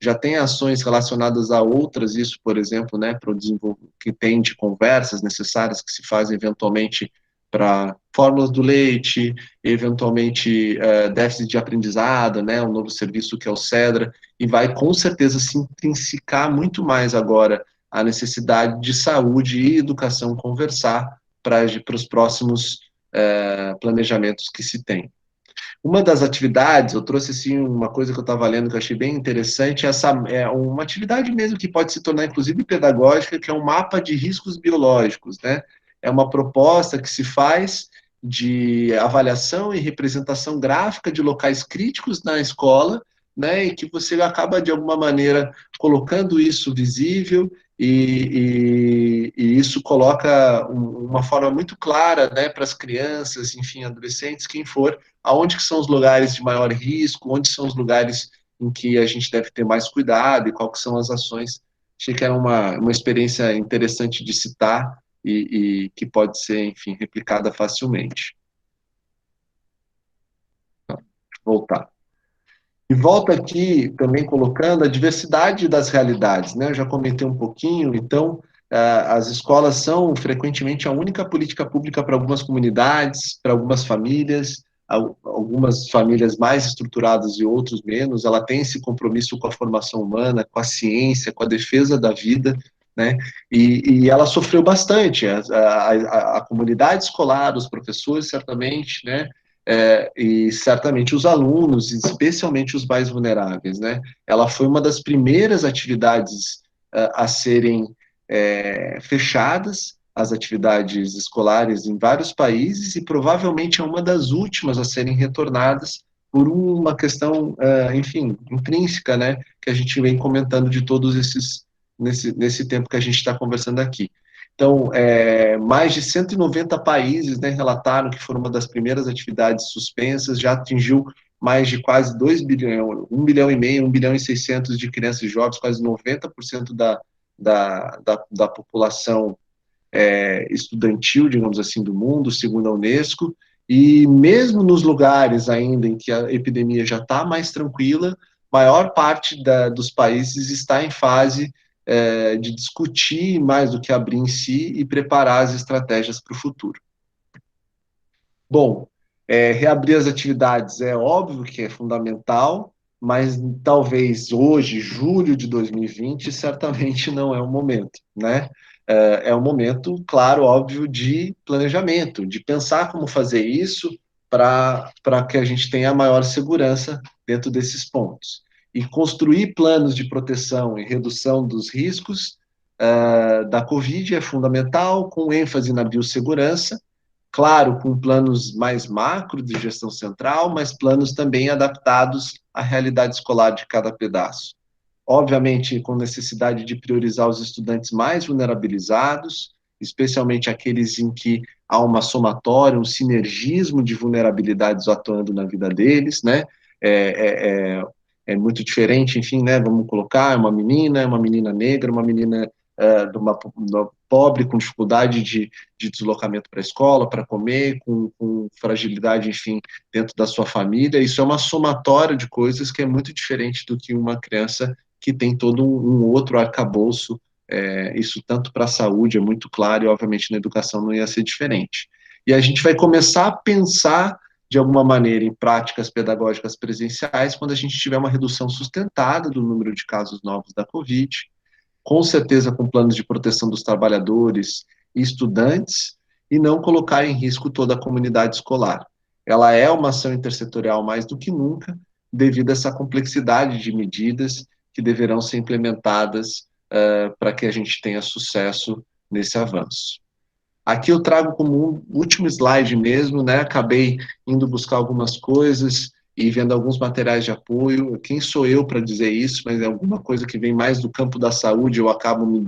já tem ações relacionadas a outras, isso, por exemplo, né, para o desenvolvimento que tem de conversas necessárias que se fazem eventualmente para fórmulas do leite, eventualmente déficit de aprendizado, né, um novo serviço que é o CEDRA, e vai com certeza se intensificar muito mais agora a necessidade de saúde e educação conversar para os próximos planejamentos que se tem. Uma das atividades, eu trouxe assim uma coisa que eu estava lendo que eu achei bem interessante, essa é uma atividade mesmo que pode se tornar inclusive pedagógica, que é um mapa de riscos biológicos, né? É uma proposta que se faz de avaliação e representação gráfica de locais críticos na escola, né? E que você acaba de alguma maneira colocando isso visível e isso coloca uma forma muito clara, né, para as crianças, enfim, adolescentes, quem for, aonde que são os lugares de maior risco, onde são os lugares em que a gente deve ter mais cuidado e quais que são as ações. Achei que era uma experiência interessante de citar e que pode ser, enfim, replicada facilmente. Voltar. E volta aqui também colocando a diversidade das realidades, né? Eu já comentei um pouquinho, então, as escolas são frequentemente a única política pública para algumas comunidades, para algumas famílias mais estruturadas e outros menos. Ela tem esse compromisso com a formação humana, com a ciência, com a defesa da vida, né? E ela sofreu bastante, a comunidade escolar, os professores, certamente, né? E certamente os alunos, especialmente os mais vulneráveis, né? Ela foi uma das primeiras atividades a serem fechadas, as atividades escolares em vários países, e provavelmente é uma das últimas a serem retornadas por uma questão, enfim, intrínseca, né? Que a gente vem comentando de todos esses, nesse tempo que a gente está conversando aqui. Então, mais de 190 países, né, relataram que foram uma das primeiras atividades suspensas, já atingiu mais de quase 2 bilhões, 1 bilhão e meio, 1 bilhão e 600 de crianças e jovens, quase 90% da população estudantil, digamos assim, do mundo, segundo a Unesco, e mesmo nos lugares ainda em que a epidemia já está mais tranquila, maior parte dos países está em fase de discutir mais do que abrir em si e preparar as estratégias para o futuro. Bom, reabrir as atividades é óbvio que é fundamental, mas talvez hoje, julho de 2020, certamente não é o momento, né? É um momento, claro, óbvio, de planejamento, de pensar como fazer isso para que a gente tenha a maior segurança dentro desses pontos. E construir planos de proteção e redução dos riscos da Covid é fundamental, com ênfase na biossegurança, claro, com planos mais macro de gestão central, mas planos também adaptados à realidade escolar de cada pedaço. Obviamente, com necessidade de priorizar os estudantes mais vulnerabilizados, especialmente aqueles em que há uma somatória, um sinergismo de vulnerabilidades atuando na vida deles, né? É muito diferente, enfim, né? Vamos colocar, é uma menina negra, uma menina de uma pobre, com dificuldade de deslocamento para a escola, para comer, com fragilidade, enfim, dentro da sua família. Isso é uma somatória de coisas que é muito diferente do que uma criança que tem todo um outro arcabouço, isso tanto para a saúde é muito claro, e obviamente na educação não ia ser diferente. E a gente vai começar a pensar, de alguma maneira, em práticas pedagógicas presenciais, quando a gente tiver uma redução sustentada do número de casos novos da Covid, com certeza com planos de proteção dos trabalhadores e estudantes, e não colocar em risco toda a comunidade escolar. Ela é uma ação intersetorial mais do que nunca, devido a essa complexidade de medidas que deverão ser implementadas para que a gente tenha sucesso nesse avanço. Aqui eu trago como um último slide mesmo, né? Acabei indo buscar algumas coisas e vendo alguns materiais de apoio. Quem sou eu para dizer isso? Mas é alguma coisa que vem mais do campo da saúde, eu acabo me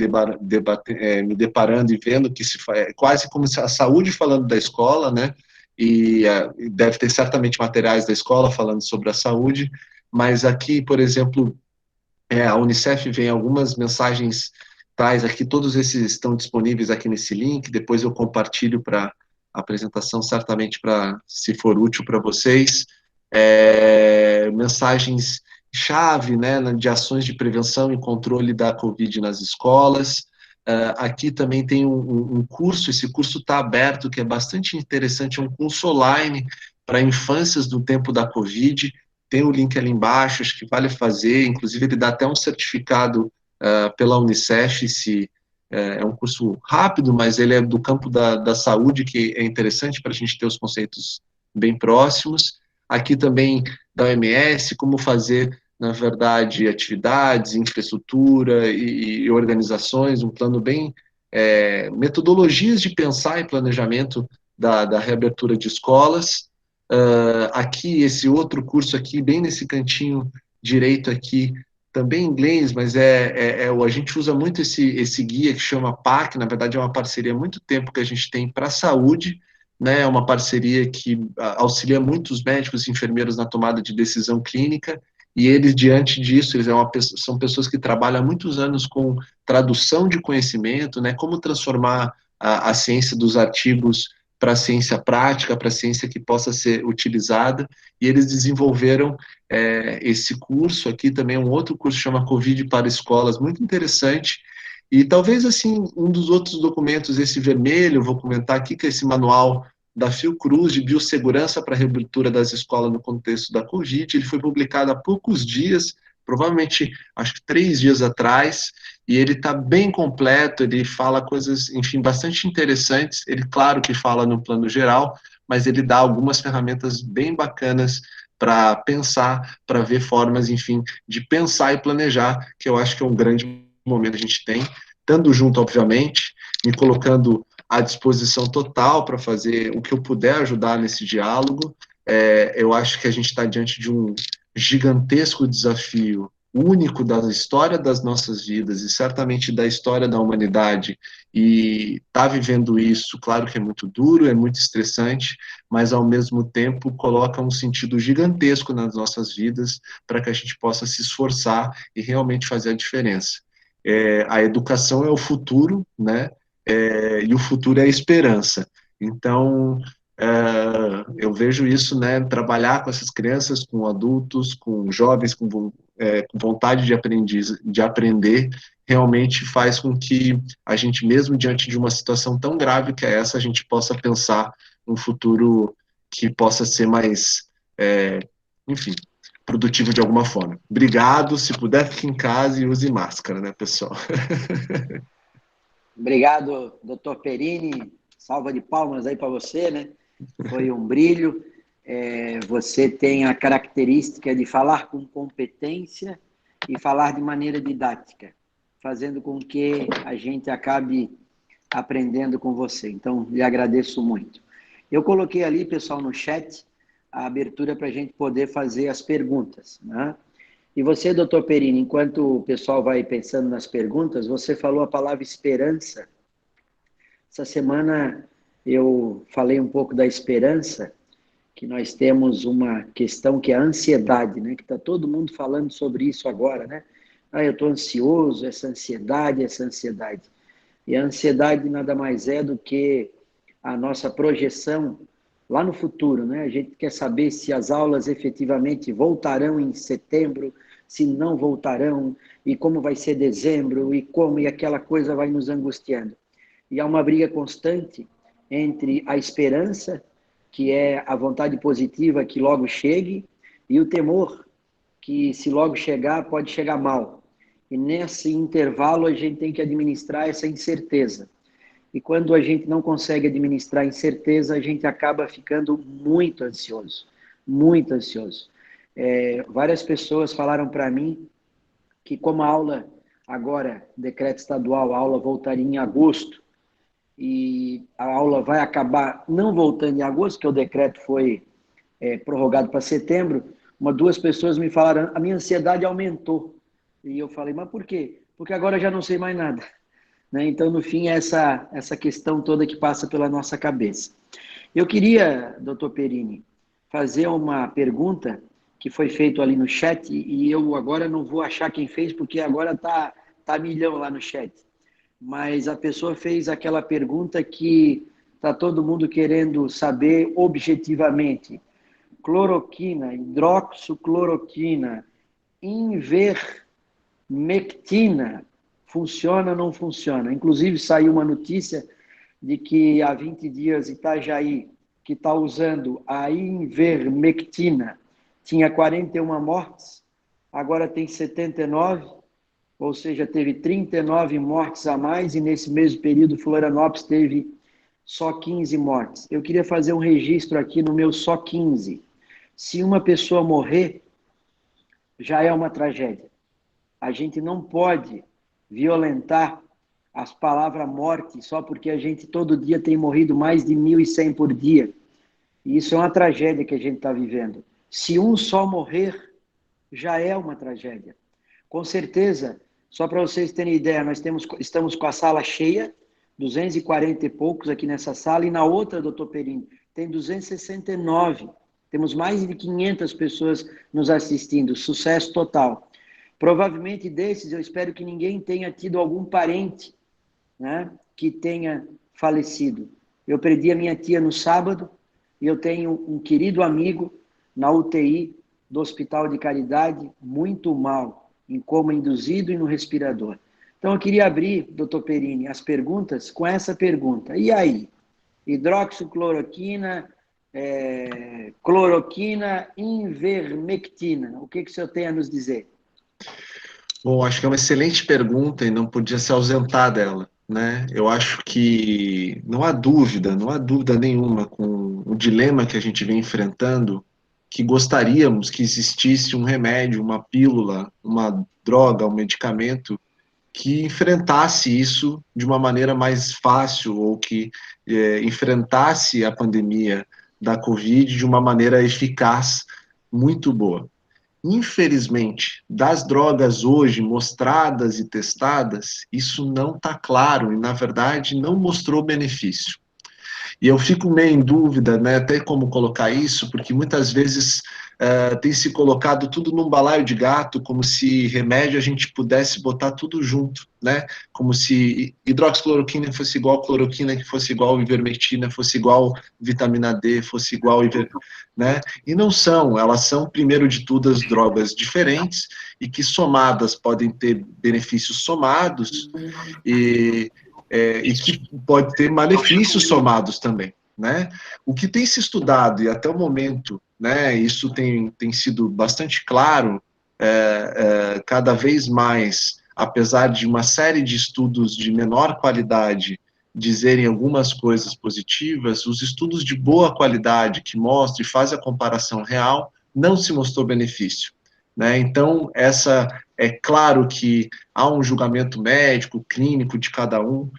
deparando e vendo que é quase como se a saúde falando da escola, né? E deve ter certamente materiais da escola falando sobre a saúde, mas aqui, por exemplo, a Unicef vem algumas mensagens, traz aqui, todos esses estão disponíveis aqui nesse link, depois eu compartilho para a apresentação, certamente, se for útil para vocês, mensagens chave, né, de ações de prevenção e controle da Covid nas escolas. Aqui também tem um curso, esse curso está aberto, que é bastante interessante, é um curso online para infâncias do tempo da Covid. Tem o link ali embaixo, acho que vale fazer, inclusive ele dá até um certificado pela Unicef, é um curso rápido, mas ele é do campo da saúde, que é interessante para a gente ter os conceitos bem próximos. aqui também da OMS, como fazer, na verdade, atividades, infraestrutura e organizações, um plano bem, metodologias de pensar e planejamento da reabertura de escolas. Aqui, esse outro curso aqui, bem nesse cantinho direito aqui, também em inglês, mas a gente usa muito esse guia que chama PAC, na verdade é uma parceria há muito tempo que a gente tem para a saúde, né? É uma parceria que auxilia muitos médicos e enfermeiros na tomada de decisão clínica, e eles, diante disso, são pessoas que trabalham há muitos anos com tradução de conhecimento, né? Como transformar a ciência dos artigos para a ciência prática, para a ciência que possa ser utilizada, e eles desenvolveram esse curso aqui, também um outro curso chama Covid para Escolas, muito interessante, e talvez, assim, um dos outros documentos, esse vermelho, vou comentar aqui, que é esse manual da Fiocruz de biossegurança para a reabertura das escolas no contexto da Covid, ele foi publicado há poucos dias, provavelmente, acho que 3 dias atrás, e ele está bem completo, ele fala coisas, enfim, bastante interessantes, ele, claro que fala no plano geral, mas ele dá algumas ferramentas bem bacanas para pensar, para ver formas, enfim, de pensar e planejar, que eu acho que é um grande momento que a gente tem, estando junto, obviamente, me colocando à disposição total para fazer o que eu puder ajudar nesse diálogo. Eu acho que a gente está diante de um gigantesco desafio, único da história das nossas vidas e certamente da história da humanidade, e tá vivendo isso, claro que é muito duro, é muito estressante, mas ao mesmo tempo coloca um sentido gigantesco nas nossas vidas para que a gente possa se esforçar e realmente fazer a diferença. A educação é o futuro, né? E o futuro é a esperança. Então, eu vejo isso, né, trabalhar com essas crianças, com adultos, com jovens, com vontade de aprender, realmente faz com que a gente, mesmo diante de uma situação tão grave que é essa, a gente possa pensar um futuro que possa ser mais, enfim, produtivo de alguma forma. Obrigado, se puder, fique em casa e use máscara, né, pessoal? Obrigado, doutor Perini. Salva de palmas aí para você, né? Foi um brilho. Você tem a característica de falar com competência e falar de maneira didática, fazendo com que a gente acabe aprendendo com você. Então, lhe agradeço muito. Eu coloquei ali, pessoal, no chat, a abertura para a gente poder fazer as perguntas, né? E você, doutor Perini, enquanto o pessoal vai pensando nas perguntas, você falou a palavra esperança. Essa semana eu falei um pouco da esperança, que nós temos uma questão que é a ansiedade, né? Que está todo mundo falando sobre isso agora, né? Eu estou ansioso, essa ansiedade. E a ansiedade nada mais é do que a nossa projeção lá no futuro, né? A gente quer saber se as aulas efetivamente voltarão em setembro, se não voltarão, e como vai ser dezembro, e aquela coisa vai nos angustiando. E há uma briga constante entre a esperança, que é a vontade positiva que logo chegue, e o temor, que se logo chegar, pode chegar mal. E nesse intervalo a gente tem que administrar essa incerteza. E quando a gente não consegue administrar incerteza, a gente acaba ficando muito ansioso, muito ansioso. Várias pessoas falaram para mim que como a aula, agora, decreto estadual, a aula voltaria em agosto, e a aula vai acabar não voltando em agosto, que o decreto foi prorrogado para setembro, duas pessoas me falaram, a minha ansiedade aumentou. E eu falei, mas por quê? Porque agora eu já não sei mais nada. Né? Então, no fim, é essa questão toda que passa pela nossa cabeça. Eu queria, doutor Perini, fazer uma pergunta que foi feita ali no chat, e eu agora não vou achar quem fez, porque agora tá milhão lá no chat. Mas a pessoa fez aquela pergunta que está todo mundo querendo saber objetivamente. Cloroquina, hidroxicloroquina, ivermectina, funciona ou não funciona? Inclusive, saiu uma notícia de que há 20 dias Itajaí, que está usando a ivermectina, tinha 41 mortes, agora tem 79, ou seja, teve 39 mortes a mais, e nesse mesmo período Florianópolis teve só 15 mortes. Eu queria fazer um registro aqui no meu só 15. Se uma pessoa morrer, já é uma tragédia. A gente não pode violentar as palavras morte só porque a gente todo dia tem morrido mais de 1.100 por dia. E isso é uma tragédia que a gente está vivendo. Se um só morrer, já é uma tragédia. Com certeza, só para vocês terem ideia, nós estamos com a sala cheia, 240 e poucos aqui nessa sala, e na outra, doutor Perini, tem 269. Temos mais de 500 pessoas nos assistindo. Sucesso total. Provavelmente desses, eu espero que ninguém tenha tido algum parente, né, que tenha falecido. Eu perdi a minha tia no sábado, e eu tenho um querido amigo na UTI do Hospital de Caridade, muito mal, em coma induzido e no respirador. Então, eu queria abrir, doutor Perini, as perguntas com essa pergunta. E aí? Hidroxicloroquina, cloroquina, ivermectina. O que o senhor tem a nos dizer? Bom, acho que é uma excelente pergunta e não podia se ausentar dela, né? Eu acho que não há dúvida nenhuma com o dilema que a gente vem enfrentando, que gostaríamos que existisse um remédio, uma pílula, uma droga, um medicamento que enfrentasse isso de uma maneira mais fácil ou que enfrentasse a pandemia da Covid de uma maneira eficaz, muito boa. Infelizmente, das drogas hoje mostradas e testadas, isso não está claro e, na verdade, não mostrou benefício. E eu fico meio em dúvida, né, até como colocar isso, porque muitas vezes tem se colocado tudo num balaio de gato, como se remédio a gente pudesse botar tudo junto, né? Como se hidroxicloroquina fosse igual cloroquina, que fosse igual ivermectina, fosse igual vitamina D, fosse igual, né? E não são, elas são, primeiro de tudo, as drogas diferentes e que somadas podem ter benefícios somados e que pode ter malefícios somados também, né? O que tem se estudado, e até o momento, né, isso tem sido bastante claro, cada vez mais, apesar de uma série de estudos de menor qualidade dizerem algumas coisas positivas, os estudos de boa qualidade que mostram e fazem a comparação real, não se mostrou benefício, né? Então, é claro que há um julgamento médico, clínico de cada um,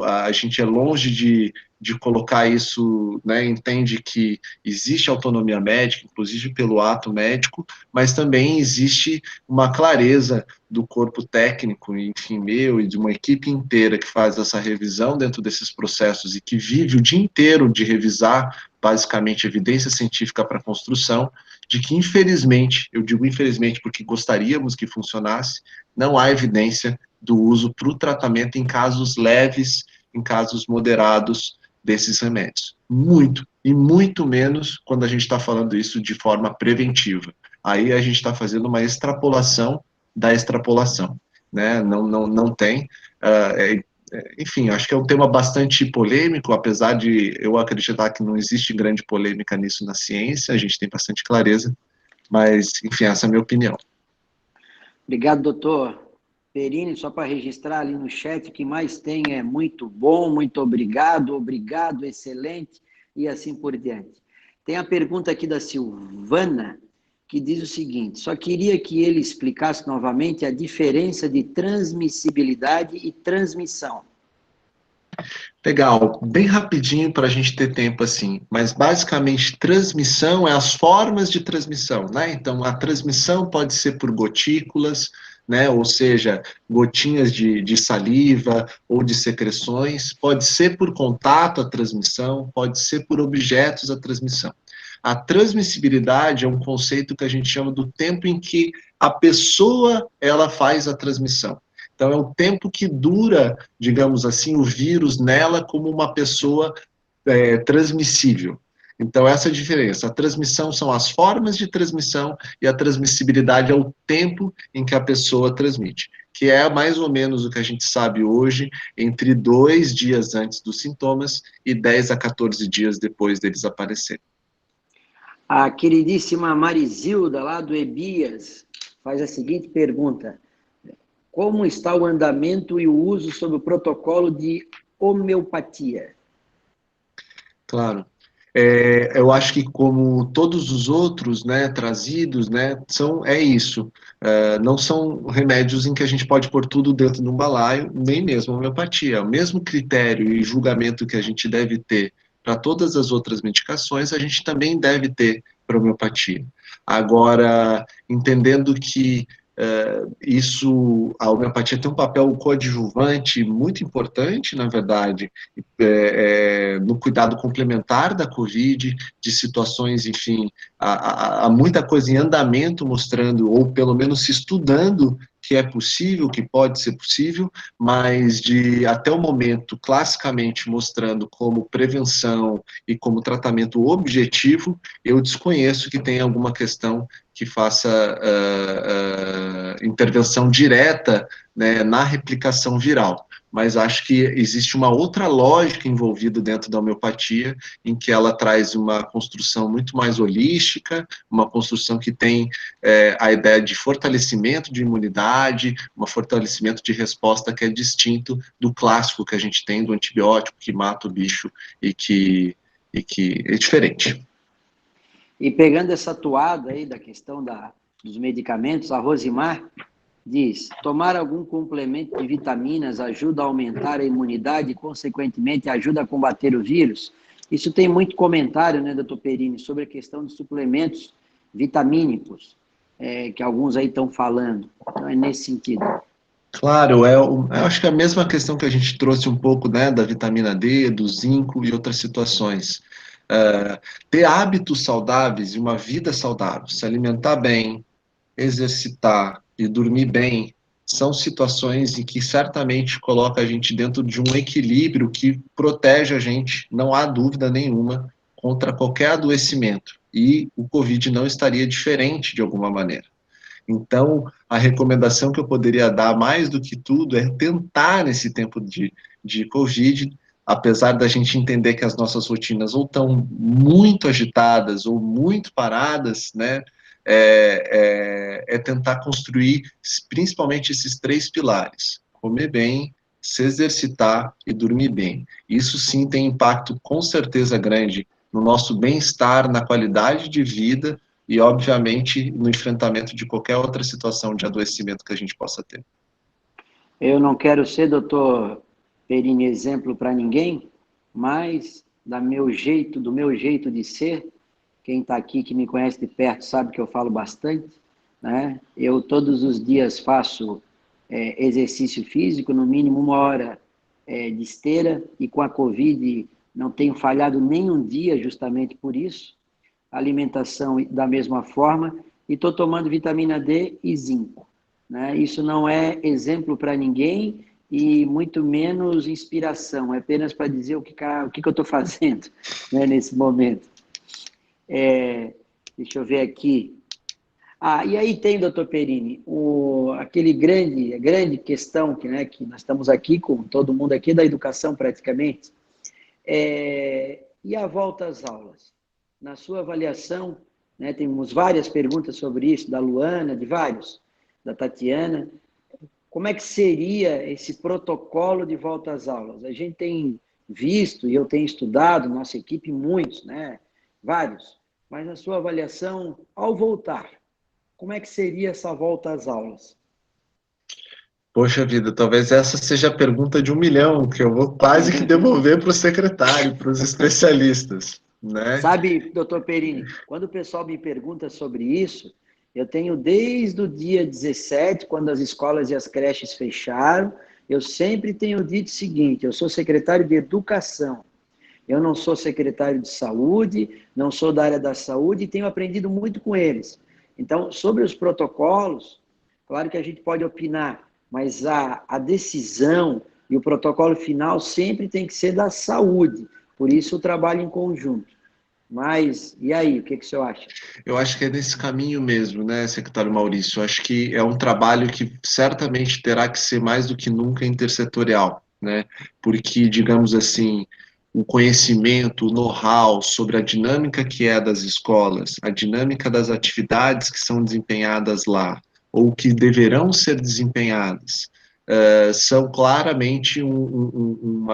a gente é longe de colocar isso, né, entende que existe autonomia médica, inclusive pelo ato médico, mas também existe uma clareza do corpo técnico, enfim, meu e de uma equipe inteira que faz essa revisão dentro desses processos e que vive o dia inteiro de revisar, basicamente, evidência científica para a construção, de que, infelizmente, eu digo infelizmente porque gostaríamos que funcionasse, não há evidência do uso para o tratamento em casos leves, em casos moderados desses remédios. Muito, e muito menos quando a gente está falando isso de forma preventiva. Aí a gente está fazendo uma extrapolação da extrapolação, né? Não tem. Enfim, acho que é um tema bastante polêmico, apesar de eu acreditar que não existe grande polêmica nisso na ciência, a gente tem bastante clareza, mas, enfim, essa é a minha opinião. Obrigado, doutor Perini. Só para registrar ali no chat, o que mais tem é muito bom, muito obrigado, obrigado, excelente, e assim por diante. Tem a pergunta aqui da Silvana, que diz o seguinte: só queria que ele explicasse novamente a diferença de transmissibilidade e transmissão. Legal, bem rapidinho para a gente ter tempo assim, mas basicamente transmissão é as formas de transmissão, né? Então a transmissão pode ser por gotículas, né? Ou seja, gotinhas de saliva ou de secreções, pode ser por contato a transmissão, pode ser por objetos a transmissão. A transmissibilidade é um conceito que a gente chama do tempo em que a pessoa ela faz a transmissão. Então, é o tempo que dura, digamos assim, o vírus nela como uma pessoa transmissível. Então, essa é a diferença. A transmissão são as formas de transmissão e a transmissibilidade é o tempo em que a pessoa transmite, que é mais ou menos o que a gente sabe hoje, entre 2 dias antes dos sintomas e 10 a 14 dias depois deles aparecerem. A queridíssima Marizilda, lá do Ebias, faz a seguinte pergunta: como está o andamento e o uso sob o protocolo de homeopatia? Claro. Eu acho que como todos os outros, né, trazidos, né, é isso. Não são remédios em que a gente pode pôr tudo dentro de um balaio, nem mesmo a homeopatia. É o mesmo critério e julgamento que a gente deve ter para todas as outras medicações, a gente também deve ter para a homeopatia. Agora, entendendo que a homeopatia tem um papel coadjuvante muito importante, na verdade, no cuidado complementar da Covid, de situações, enfim, há muita coisa em andamento mostrando, ou pelo menos se estudando, que é possível, que pode ser possível, mas até o momento, classicamente mostrando como prevenção e como tratamento objetivo, eu desconheço que tenha alguma questão que faça intervenção direta, né, na replicação viral. Mas acho que existe uma outra lógica envolvida dentro da homeopatia, em que ela traz uma construção muito mais holística, uma construção que tem a ideia de fortalecimento de imunidade, um fortalecimento de resposta que é distinto do clássico que a gente tem do antibiótico que mata o bicho e que é diferente. E pegando essa toada aí da questão dos medicamentos, a Rosimar diz: tomar algum complemento de vitaminas ajuda a aumentar a imunidade e, consequentemente, ajuda a combater o vírus? Isso tem muito comentário, né, doutor Perini, sobre a questão de suplementos vitamínicos, que alguns aí estão falando. Então, é nesse sentido. Claro, eu acho que é a mesma questão que a gente trouxe um pouco, né, da vitamina D, do zinco e outras situações. Ter hábitos saudáveis e uma vida saudável, se alimentar bem, exercitar e dormir bem, são situações em que certamente coloca a gente dentro de um equilíbrio que protege a gente, não há dúvida nenhuma, contra qualquer adoecimento. E o Covid não estaria diferente de alguma maneira. Então, a recomendação que eu poderia dar, mais do que tudo, é tentar, nesse tempo de Covid, apesar da gente entender que as nossas rotinas ou estão muito agitadas ou muito paradas, né, tentar construir principalmente esses 3 pilares: comer bem, se exercitar e dormir bem. Isso sim tem impacto com certeza grande no nosso bem-estar, na qualidade de vida e, obviamente, no enfrentamento de qualquer outra situação de adoecimento que a gente possa ter. Eu não quero ser, doutor Perini, exemplo para ninguém, mas do meu jeito de ser, quem está aqui, que me conhece de perto, sabe que eu falo bastante, né? Eu todos os dias faço exercício físico, no mínimo 1 hora de esteira, e com a Covid não tenho falhado nenhum dia justamente por isso. Alimentação da mesma forma, e estou tomando vitamina D e zinco, né? Isso não é exemplo para ninguém e muito menos inspiração, é apenas para dizer o que eu estou fazendo, né, nesse momento. Deixa eu ver aqui. E aí tem, doutor Perini, aquele grande questão que nós estamos aqui com todo mundo aqui da educação praticamente, e a volta às aulas? Na sua avaliação, né, temos várias perguntas sobre isso, da Luana, de vários, da Tatiana. Como é que seria esse protocolo de volta às aulas? A gente tem visto, e eu tenho estudado, nossa equipe, muitos, né, vários, mas na sua avaliação, ao voltar, como é que seria essa volta às aulas? Poxa vida, talvez essa seja a pergunta de 1 milhão, que eu vou quase que devolver para o secretário, para os especialistas, né? Sabe, doutor Perini, quando o pessoal me pergunta sobre isso, eu tenho desde o dia 17, quando as escolas e as creches fecharam, eu sempre tenho dito o seguinte: eu sou secretário de educação, eu não sou secretário de saúde, não sou da área da saúde, e tenho aprendido muito com eles. Então, sobre os protocolos, claro que a gente pode opinar, mas a decisão e o protocolo final sempre tem que ser da saúde, por isso o trabalho em conjunto. Mas, e aí, o que o senhor acha? Eu acho que é nesse caminho mesmo, né, secretário Maurício? Eu acho que é um trabalho que certamente terá que ser mais do que nunca intersetorial, né? Porque, digamos assim, o conhecimento, o know-how sobre a dinâmica que é das escolas, a dinâmica das atividades que são desempenhadas lá, ou que deverão ser desempenhadas, são claramente um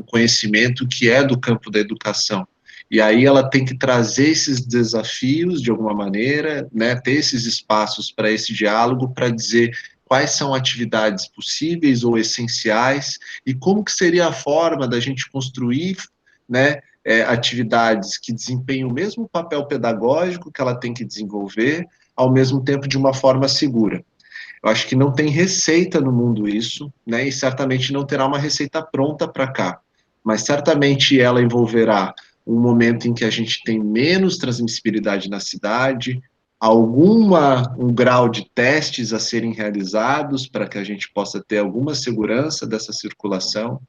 conhecimento que é do campo da educação. E aí ela tem que trazer esses desafios de alguma maneira, né, ter esses espaços para esse diálogo, para dizer quais são atividades possíveis ou essenciais e como que seria a forma da gente construir, né, atividades que desempenham o mesmo papel pedagógico que ela tem que desenvolver, ao mesmo tempo de uma forma segura. Eu acho que não tem receita no mundo isso, né, e certamente não terá uma receita pronta para cá, mas certamente ela envolverá um momento em que a gente tem menos transmissibilidade na cidade, um grau de testes a serem realizados para que a gente possa ter alguma segurança dessa circulação.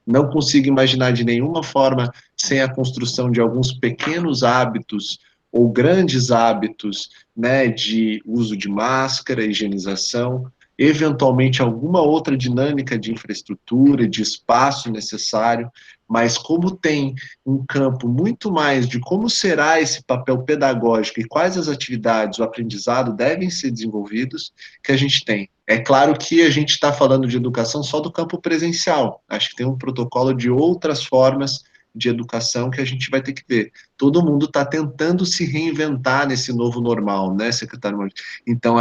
Não consigo imaginar de nenhuma forma sem a construção de alguns pequenos hábitos ou grandes hábitos, né, de uso de máscara, higienização, eventualmente alguma outra dinâmica de infraestrutura, de espaço necessário, mas como tem um campo muito mais de como será esse papel pedagógico e quais as atividades, o aprendizado devem ser desenvolvidos, que a gente tem. É claro que a gente está falando de educação só do campo presencial, acho que tem um protocolo de outras formas de educação que a gente vai ter que ver. Todo mundo está tentando se reinventar nesse novo normal, né, secretário? Então,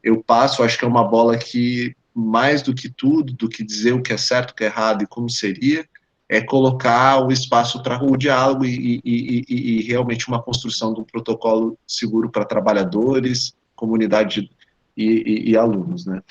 eu passo, acho que é uma bola que, mais do que tudo, do que dizer o que é certo, o que é errado e como seria, é colocar o espaço para o diálogo e realmente uma construção de um protocolo seguro para trabalhadores, comunidade e alunos, né?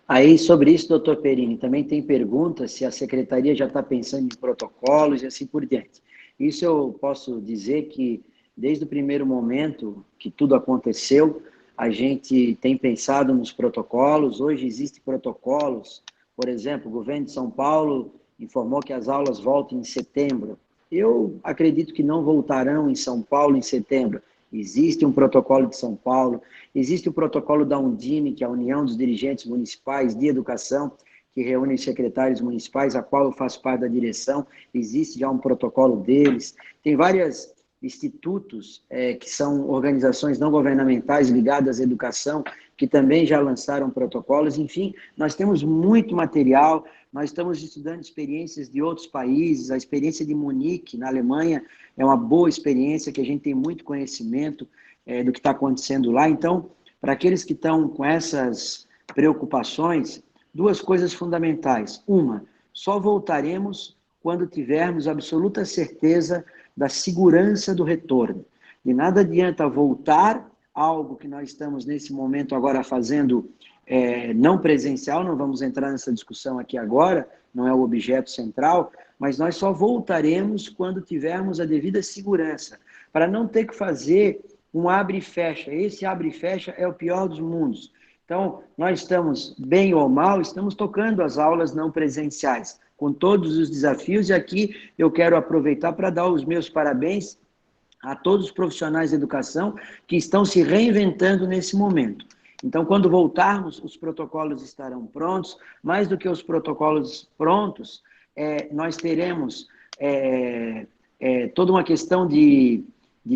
Aí, sobre isso, doutor Perini, também tem pergunta se a secretaria já está pensando em protocolos e assim por diante. Isso eu posso dizer que, desde o primeiro momento que tudo aconteceu, a gente tem pensado nos protocolos. Hoje existem protocolos, por exemplo, o governo de São Paulo informou que as aulas voltam em setembro. Eu acredito que não voltarão em São Paulo em setembro. Existe um protocolo de São Paulo, existe o protocolo da Undime, que é a União dos Dirigentes Municipais de Educação, que reúne os secretários municipais, a qual eu faço parte da direção. Existe já um protocolo deles. Tem vários institutos, que são organizações não governamentais ligadas à educação, que também já lançaram protocolos. Enfim, nós temos muito material, nós estamos estudando experiências de outros países. A experiência de Munique, na Alemanha, é uma boa experiência, que a gente tem muito conhecimento do que está acontecendo lá. Então, para aqueles que estão com essas preocupações, duas coisas fundamentais. Uma, só voltaremos quando tivermos absoluta certeza da segurança do retorno. De nada adianta voltar algo que nós estamos nesse momento agora fazendo não presencial, não vamos entrar nessa discussão aqui agora, não é o objeto central, mas nós só voltaremos quando tivermos a devida segurança, para não ter que fazer um abre e fecha. Esse abre e fecha é o pior dos mundos. Então, nós estamos, bem ou mal, estamos tocando as aulas não presenciais, com todos os desafios, e aqui eu quero aproveitar para dar os meus parabéns a todos os profissionais de educação que estão se reinventando nesse momento. Então, quando voltarmos, os protocolos estarão prontos. Mais do que os protocolos prontos, nós teremos toda uma questão de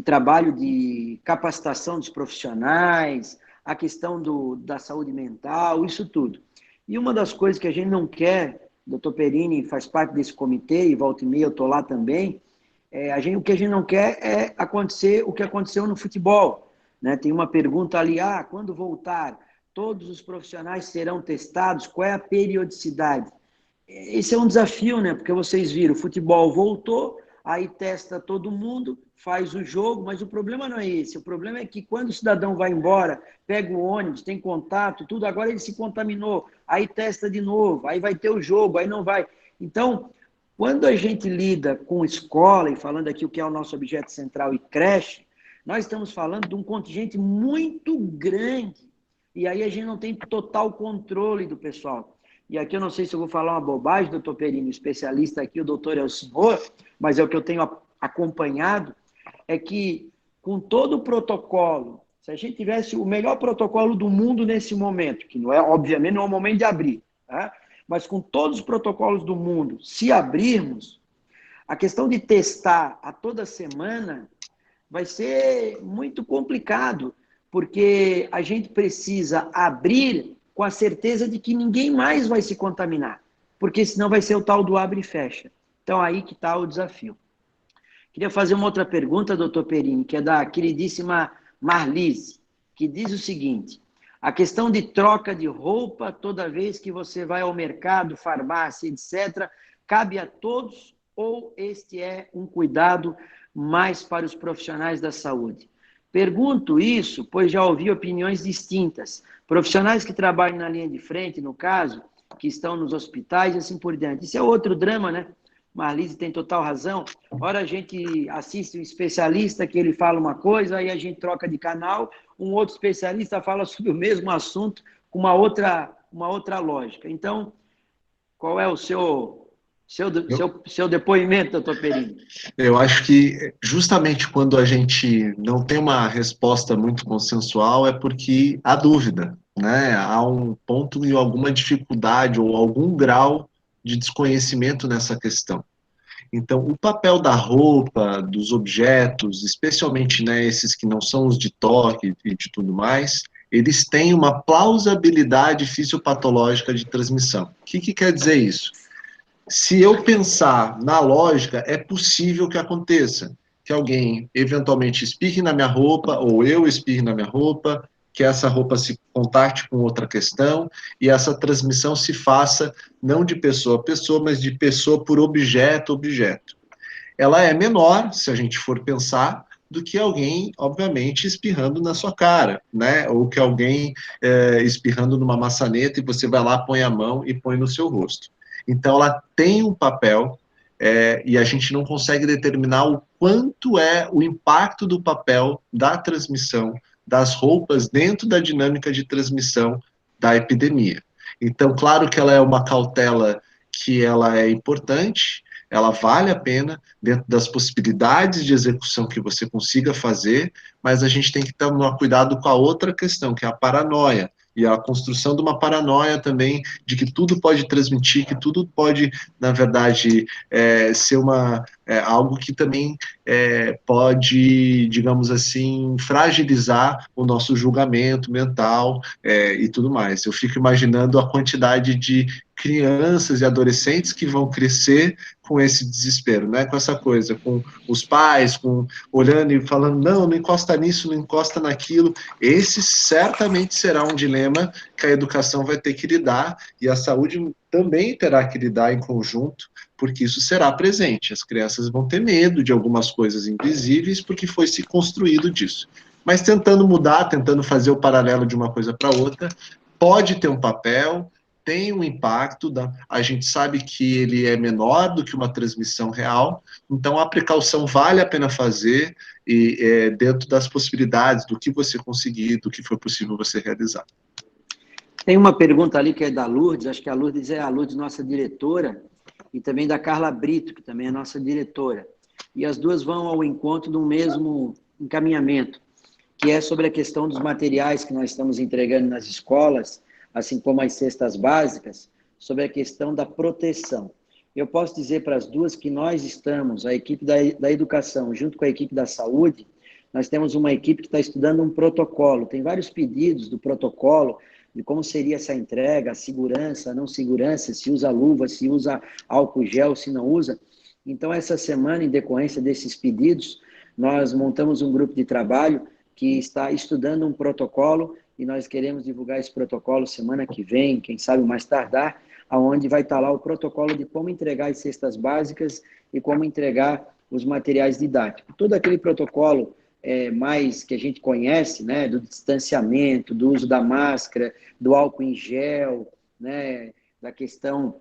trabalho de capacitação dos profissionais, a questão da saúde mental, isso tudo. E uma das coisas que a gente não quer, doutor Perini faz parte desse comitê, e volta e meia eu estou lá também, o que a gente não quer é acontecer o que aconteceu no futebol. Né? Tem uma pergunta ali, quando voltar, todos os profissionais serão testados? Qual é a periodicidade? Esse é um desafio, né? Porque vocês viram, o futebol voltou, aí testa todo mundo, faz o jogo, mas o problema não é esse. O problema é que quando o cidadão vai embora, pega o ônibus, tem contato, tudo, agora ele se contaminou, aí testa de novo, aí vai ter o jogo, aí não vai. Então, quando a gente lida com escola, e falando aqui o que é o nosso objeto central e creche, nós estamos falando de um contingente muito grande, e aí a gente não tem total controle do pessoal. E aqui eu não sei se eu vou falar uma bobagem, doutor Perini, o especialista aqui, o doutor é o senhor, mas é o que eu tenho acompanhado, é que com todo o protocolo, se a gente tivesse o melhor protocolo do mundo nesse momento, que não é, obviamente, não é o momento de abrir, tá? Mas com todos os protocolos do mundo, se abrirmos, a questão de testar a toda semana vai ser muito complicado, porque a gente precisa abrir com a certeza de que ninguém mais vai se contaminar, porque senão vai ser o tal do abre e fecha. Então, aí que está o desafio. Queria fazer uma outra pergunta, doutor Perini, que é da queridíssima Marlise, que diz o seguinte: a questão de troca de roupa toda vez que você vai ao mercado, farmácia, etc., cabe a todos ou este é um cuidado mais para os profissionais da saúde? Pergunto isso, pois já ouvi opiniões distintas. Profissionais que trabalham na linha de frente, no caso, que estão nos hospitais e assim por diante. Isso é outro drama, né? Marlise tem total razão. Ora, a gente assiste um especialista que ele fala uma coisa, aí a gente troca de canal, um outro especialista fala sobre o mesmo assunto com uma outra lógica. Então, qual é o seu depoimento, doutor Perini? Eu acho que justamente quando a gente não tem uma resposta muito consensual é porque há dúvida, né? Há um ponto e alguma dificuldade ou algum grau de desconhecimento nessa questão. Então, o papel da roupa, dos objetos, especialmente, né, esses que não são os de toque e de tudo mais, eles têm uma plausibilidade fisiopatológica de transmissão. O que quer dizer isso? Se eu pensar na lógica, é possível que aconteça, que alguém eventualmente espirre na minha roupa, ou eu espirre na minha roupa, que essa roupa se contacte com outra questão, e essa transmissão se faça não de pessoa a pessoa, mas de pessoa por objeto a objeto. Ela é menor, se a gente for pensar, do que alguém, obviamente, espirrando na sua cara, né? Ou que alguém espirrando numa maçaneta e você vai lá, põe a mão e põe no seu rosto. Então, ela tem um papel e a gente não consegue determinar o quanto é o impacto do papel da transmissão das roupas dentro da dinâmica de transmissão da epidemia. Então, claro que ela é uma cautela que ela é importante, ela vale a pena dentro das possibilidades de execução que você consiga fazer, mas a gente tem que tomar cuidado com a outra questão, que é a paranoia, e a construção de uma paranoia também de que tudo pode transmitir, que tudo pode, na verdade, ser algo que também pode, digamos assim, fragilizar o nosso julgamento mental e tudo mais. Eu fico imaginando a quantidade de crianças e adolescentes que vão crescer com esse desespero, né? Com essa coisa, com os pais, olhando e falando, não encosta nisso, não encosta naquilo. Esse certamente será um dilema que a educação vai ter que lidar e a saúde também terá que lidar em conjunto, porque isso será presente. As crianças vão ter medo de algumas coisas invisíveis porque foi se construído disso. Mas tentando mudar, tentando fazer o paralelo de uma coisa para outra, pode ter um papel, tem um impacto, a gente sabe que ele é menor do que uma transmissão real, então a precaução vale a pena fazer e dentro das possibilidades do que você conseguir, do que for possível você realizar. Tem uma pergunta ali que é da Lourdes, acho que a Lourdes é a Lourdes, nossa diretora, e também da Carla Brito, que também é nossa diretora. E as duas vão ao encontro do mesmo encaminhamento, que é sobre a questão dos materiais que nós estamos entregando nas escolas, assim como as cestas básicas, sobre a questão da proteção. Eu posso dizer para as duas que nós estamos, a equipe da educação, junto com a equipe da saúde, nós temos uma equipe que está estudando um protocolo. Tem vários pedidos do protocolo, de como seria essa entrega, a segurança, a não segurança, se usa luva, se usa álcool gel, se não usa. Então, essa semana, em decorrência desses pedidos, nós montamos um grupo de trabalho que está estudando um protocolo e nós queremos divulgar esse protocolo semana que vem, quem sabe mais tardar, aonde vai estar lá o protocolo de como entregar as cestas básicas e como entregar os materiais didáticos. Todo aquele protocolo mais que a gente conhece, né, do distanciamento, do uso da máscara, do álcool em gel, né, da questão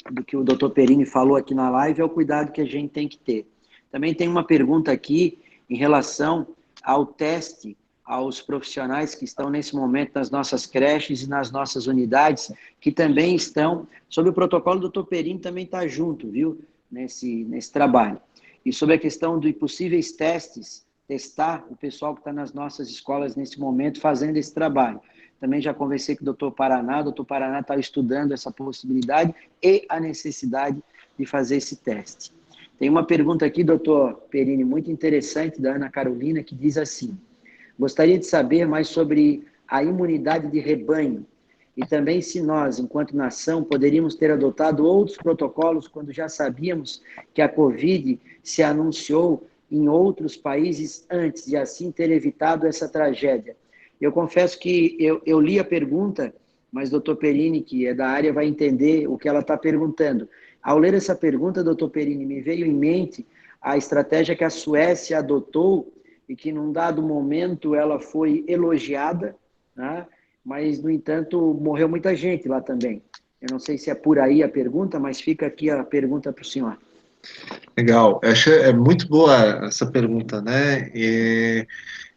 do que o doutor Perini falou aqui na live, é o cuidado que a gente tem que ter. Também tem uma pergunta aqui em relação ao teste aos profissionais que estão nesse momento nas nossas creches e nas nossas unidades, que também estão, sob o protocolo, o doutor Perini também está junto, viu, nesse trabalho. E sobre a questão de possíveis testes, testar o pessoal que está nas nossas escolas nesse momento fazendo esse trabalho. Também já conversei com o doutor Paraná está estudando essa possibilidade e a necessidade de fazer esse teste. Tem uma pergunta aqui, doutor Perini, muito interessante, da Ana Carolina, que diz assim: gostaria de saber mais sobre a imunidade de rebanho. E também se nós, enquanto nação, poderíamos ter adotado outros protocolos quando já sabíamos que a Covid se anunciou em outros países antes e assim ter evitado essa tragédia. Eu confesso que eu li a pergunta, mas o doutor Perini, que é da área, vai entender o que ela está perguntando. Ao ler essa pergunta, doutor Perini, me veio em mente a estratégia que a Suécia adotou e que, num dado momento, ela foi elogiada, né? Mas, no entanto, morreu muita gente lá também. Eu não sei se é por aí a pergunta, mas fica aqui a pergunta para o senhor. Legal, é muito boa essa pergunta, né?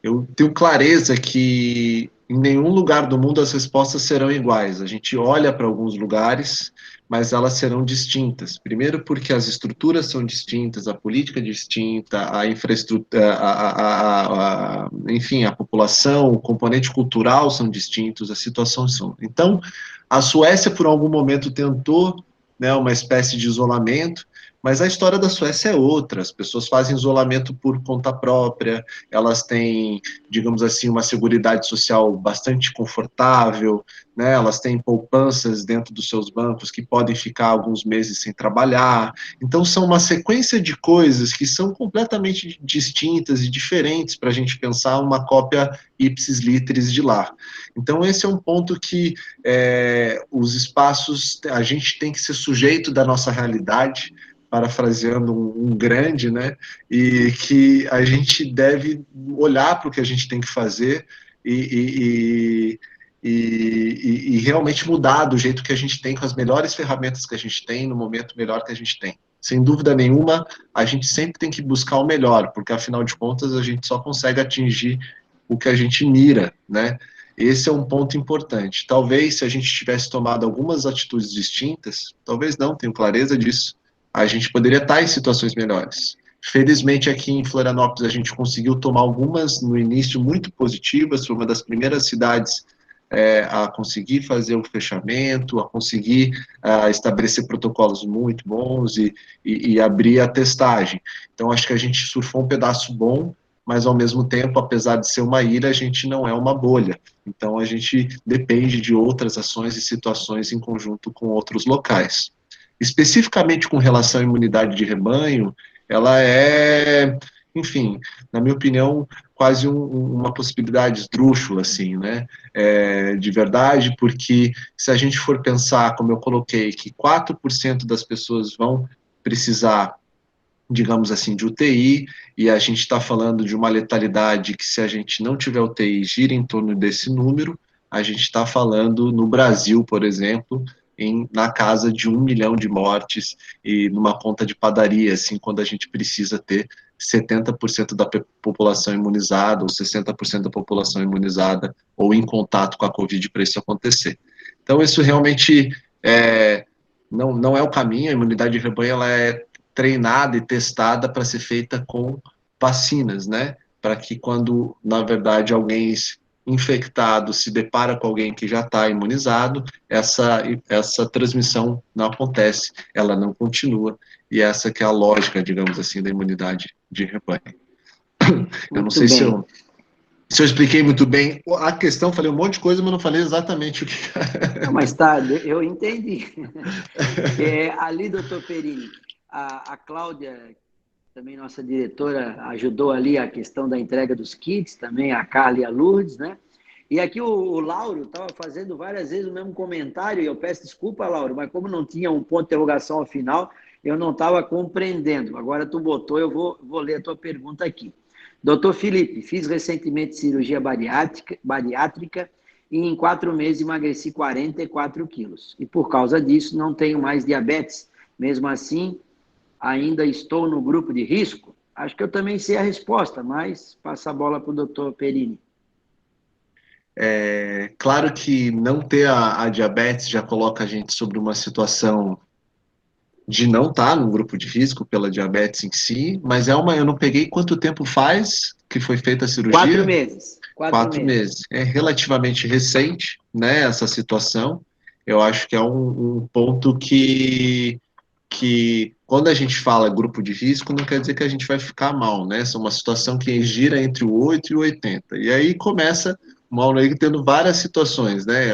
Eu tenho clareza que em nenhum lugar do mundo as respostas serão iguais. A gente olha para alguns lugares, mas elas serão distintas. Primeiro, porque as estruturas são distintas, a política é distinta, a infraestrutura, enfim, a população, o componente cultural são distintos, as situações são. Então, a Suécia, por algum momento, tentou, né, uma espécie de isolamento. Mas a história da Suécia é outra. As pessoas fazem isolamento por conta própria, elas têm, digamos assim, uma seguridade social bastante confortável, né? Elas têm poupanças dentro dos seus bancos que podem ficar alguns meses sem trabalhar. Então, são uma sequência de coisas que são completamente distintas e diferentes para a gente pensar uma cópia ipsis literis de lá. Então, esse é um ponto que os espaços, a gente tem que ser sujeito da nossa realidade, parafraseando um grande, né, e que a gente deve olhar para o que a gente tem que fazer e realmente mudar do jeito que a gente tem, com as melhores ferramentas que a gente tem, no momento melhor que a gente tem. Sem dúvida nenhuma, a gente sempre tem que buscar o melhor, porque afinal de contas a gente só consegue atingir o que a gente mira, né? Esse é um ponto importante. Talvez se a gente tivesse tomado algumas atitudes distintas, talvez não, tenho clareza disso, a gente poderia estar em situações melhores. Felizmente, aqui em Florianópolis, a gente conseguiu tomar algumas, no início, muito positivas, foi uma das primeiras cidades a conseguir fazer o fechamento, a conseguir estabelecer protocolos muito bons e abrir a testagem. Então, acho que a gente surfou um pedaço bom, mas, ao mesmo tempo, apesar de ser uma ilha, a gente não é uma bolha. Então, a gente depende de outras ações e situações em conjunto com outros locais. Especificamente com relação à imunidade de rebanho, ela é, enfim, na minha opinião, quase uma possibilidade esdrúxula, assim, né, de verdade, porque se a gente for pensar, como eu coloquei, que 4% das pessoas vão precisar, digamos assim, de UTI, e a gente está falando de uma letalidade que, se a gente não tiver UTI, gira em torno desse número, a gente está falando, no Brasil, por exemplo, na casa de 1 milhão de mortes, e numa conta de padaria, assim, quando a gente precisa ter 70% da população imunizada, ou 60% da população imunizada, ou em contato com a Covid para isso acontecer. Então, isso realmente não é o caminho. A imunidade de rebanho ela é treinada e testada para ser feita com vacinas, né? Para que quando, na verdade, alguém infectado se depara com alguém que já está imunizado, essa transmissão não acontece, ela não continua, e essa que é a lógica, digamos assim, da imunidade de rebanho. Eu não sei se eu expliquei muito bem a questão, falei um monte de coisa, mas não falei exatamente o que... Não, mas tá, eu entendi. Ali, doutor Perini, a Cláudia, também nossa diretora, ajudou ali a questão da entrega dos kits, também a Carla e a Lourdes, né? E aqui o Lauro estava fazendo várias vezes o mesmo comentário, e eu peço desculpa, Lauro, mas como não tinha um ponto de interrogação ao final, eu não estava compreendendo. Agora tu botou, eu vou ler a tua pergunta aqui. Doutor Felipe, fiz recentemente cirurgia bariátrica e em 4 meses emagreci 44 quilos. E por causa disso não tenho mais diabetes. Mesmo assim, ainda estou no grupo de risco? Acho que eu também sei a resposta, mas passa a bola para o doutor Perini. Claro que não ter a diabetes já coloca a gente sobre uma situação de não estar no grupo de risco pela diabetes em si, mas eu não peguei quanto tempo faz que foi feita a cirurgia? 4 meses. 4 meses. É relativamente recente, né, essa situação. Eu acho que é um ponto que quando a gente fala grupo de risco, não quer dizer que a gente vai ficar mal, né? É uma situação que gira entre o 8 e o 80. E aí começa Mauro Henrique tendo várias situações, né?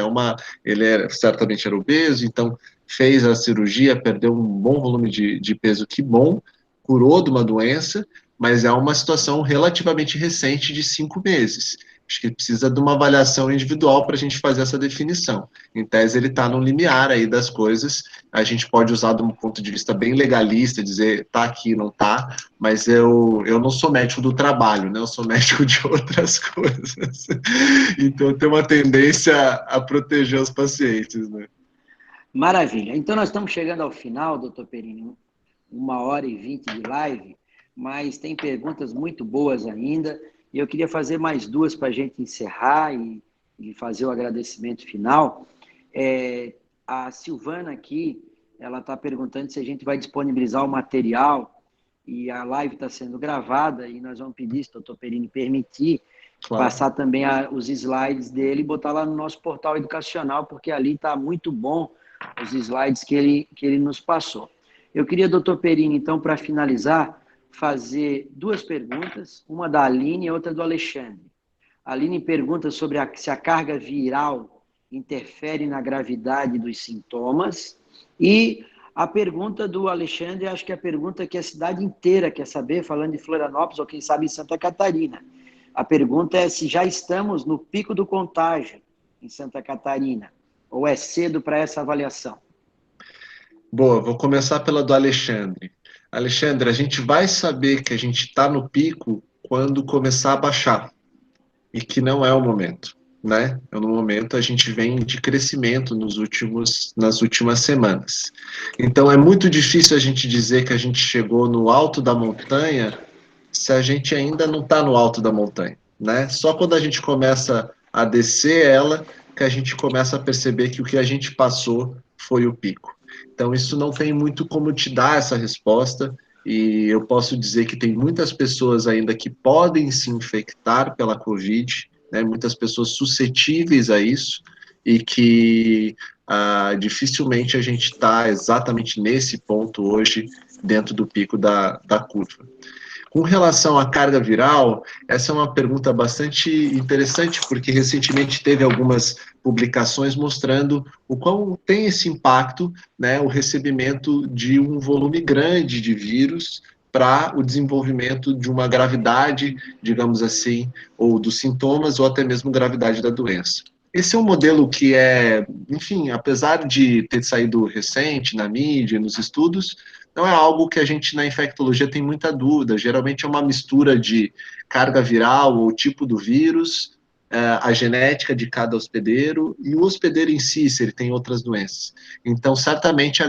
Ele certamente era obeso, então fez a cirurgia, perdeu um bom volume de peso, que bom, curou de uma doença, mas é uma situação relativamente recente de 5 meses. Acho que precisa de uma avaliação individual para a gente fazer essa definição. Em tese, ele está no limiar aí das coisas. A gente pode usar de um ponto de vista bem legalista, dizer tá aqui, não tá, mas eu não sou médico do trabalho, né? Eu sou médico de outras coisas. Então, eu tenho uma tendência a proteger os pacientes, né? Maravilha. Então, nós estamos chegando ao final, doutor Perini, 1h20 de live, mas tem perguntas muito boas ainda, e eu queria fazer mais duas para a gente encerrar e fazer o agradecimento final. A Silvana aqui, ela está perguntando se a gente vai disponibilizar o material, e a live está sendo gravada, e nós vamos pedir, se o doutor Perini permitir, Claro. passar também os slides dele e botar lá no nosso portal educacional, porque ali está muito bom os slides que ele nos passou. Eu queria, doutor Perini, então, para finalizar, fazer duas perguntas, uma da Aline e outra do Alexandre. A Aline pergunta sobre se a carga viral interfere na gravidade dos sintomas, e a pergunta do Alexandre, acho que é a pergunta que a cidade inteira quer saber, falando de Florianópolis ou quem sabe em Santa Catarina. A pergunta é se já estamos no pico do contágio em Santa Catarina, ou é cedo para essa avaliação? Boa, vou começar pela do Alexandre. Alexandre, a gente vai saber que a gente está no pico quando começar a baixar, e que não é o momento, né? No momento a gente vem de crescimento nas últimas semanas. Então é muito difícil a gente dizer que a gente chegou no alto da montanha se a gente ainda não está no alto da montanha, né? Só quando a gente começa a descer ela que a gente começa a perceber que o que a gente passou foi o pico. Então isso não tem muito como te dar essa resposta, e eu posso dizer que tem muitas pessoas ainda que podem se infectar pela Covid, né? Muitas pessoas suscetíveis a isso, e que dificilmente a gente está exatamente nesse ponto hoje dentro do pico da curva. Com relação à carga viral, essa é uma pergunta bastante interessante, porque recentemente teve algumas publicações mostrando o quão tem esse impacto, né, o recebimento de um volume grande de vírus para o desenvolvimento de uma gravidade, digamos assim, ou dos sintomas, ou até mesmo gravidade da doença. Esse é um modelo que enfim, apesar de ter saído recente na mídia, nos estudos, não é algo que a gente na infectologia tem muita dúvida. Geralmente é uma mistura de carga viral ou tipo do vírus, a genética de cada hospedeiro e o hospedeiro em si, se ele tem outras doenças. Então, certamente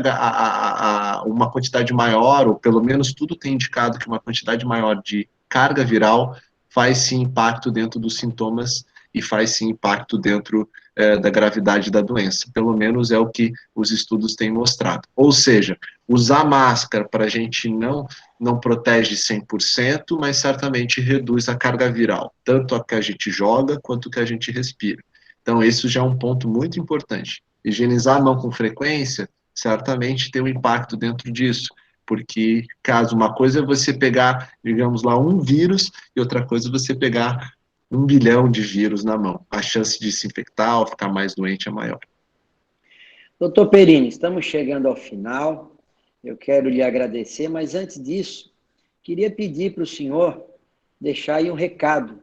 uma quantidade maior, ou pelo menos tudo tem indicado que uma quantidade maior de carga viral faz sim impacto dentro dos sintomas e faz sim impacto dentro da gravidade da doença. Pelo menos é o que os estudos têm mostrado. Ou seja, usar máscara para a gente não protege 100%, mas certamente reduz a carga viral, tanto a que a gente joga quanto a que a gente respira. Então, isso já é um ponto muito importante. Higienizar a mão com frequência, certamente tem um impacto dentro disso, porque caso uma coisa é você pegar, digamos lá, um vírus, e outra coisa é você pegar 1 bilhão de vírus na mão. A chance de se infectar ou ficar mais doente é maior. Doutor Perini, estamos chegando ao final. Eu quero lhe agradecer, mas antes disso, queria pedir para o senhor deixar aí um recado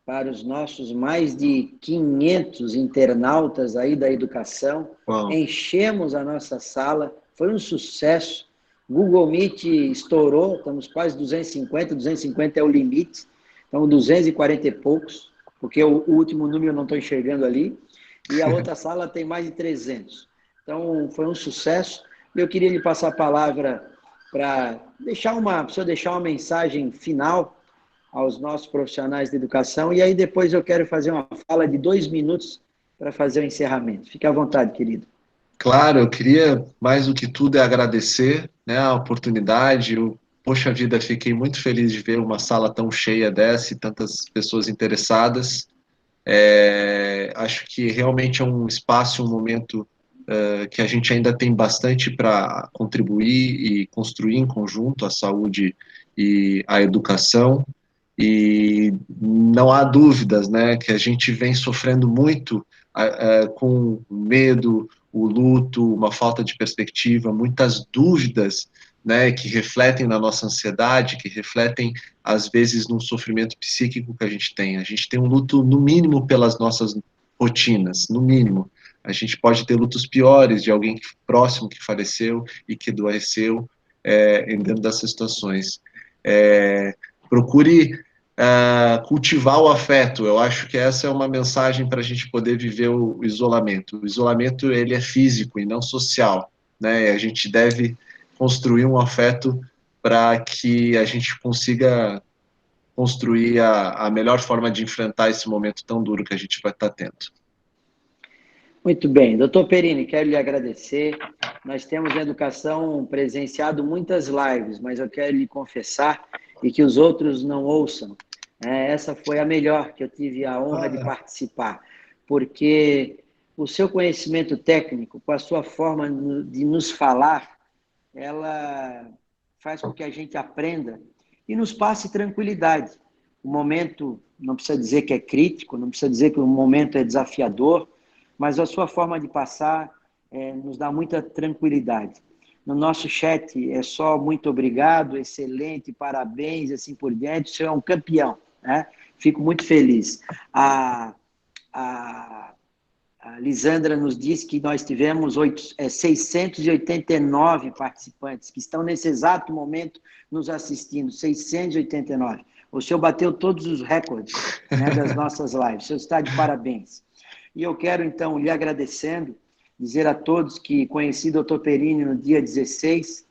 para os nossos mais de 500 internautas aí da educação. Uau. Enchemos a nossa sala, foi um sucesso. Google Meet estourou, estamos quase 250 é o limite. Então, 240 e poucos, porque o último número eu não estou enxergando ali, e a outra sala tem mais de 300. Então, foi um sucesso. Eu queria lhe passar a palavra para deixar uma mensagem final aos nossos profissionais de educação, e aí depois eu quero fazer uma fala de 2 minutos para fazer o encerramento. Fique à vontade, querido. Claro, eu queria, mais do que tudo, agradecer, né, a oportunidade. Poxa vida, fiquei muito feliz de ver uma sala tão cheia dessa e tantas pessoas interessadas. Acho que realmente é um espaço, um momento que a gente ainda tem bastante para contribuir e construir em conjunto a saúde e a educação. E não há dúvidas, né, que a gente vem sofrendo muito com o medo, o luto, uma falta de perspectiva, muitas dúvidas, né, que refletem na nossa ansiedade, que refletem, às vezes, no sofrimento psíquico que a gente tem. A gente tem um luto, no mínimo, pelas nossas rotinas, no mínimo. A gente pode ter lutos piores de alguém próximo que faleceu e que adoeceu dentro dessas situações. Procure cultivar o afeto. Eu acho que essa é uma mensagem para a gente poder viver o isolamento. O isolamento, ele é físico e não social, né? E a gente deve construir um afeto para que a gente consiga construir a melhor forma de enfrentar esse momento tão duro que a gente vai estar tendo. Muito bem. Doutor Perini, quero lhe agradecer. Nós temos na educação presenciado muitas lives, mas eu quero lhe confessar e que os outros não ouçam. Essa foi a melhor que eu tive a honra de participar, porque o seu conhecimento técnico, com a sua forma de nos falar, ela faz com que a gente aprenda e nos passe tranquilidade. O momento, não precisa dizer que é crítico, não precisa dizer que o momento é desafiador, mas a sua forma de passar nos dá muita tranquilidade. No nosso chat é só muito obrigado, excelente, parabéns, assim por diante, o senhor é um campeão, né? Fico muito feliz. A Lisandra nos disse que nós tivemos 689 participantes que estão nesse exato momento nos assistindo, 689. O senhor bateu todos os recordes, né, das nossas lives, o senhor está de parabéns. E eu quero, então, lhe agradecendo, dizer a todos que conheci o Dr. Perini no dia 16,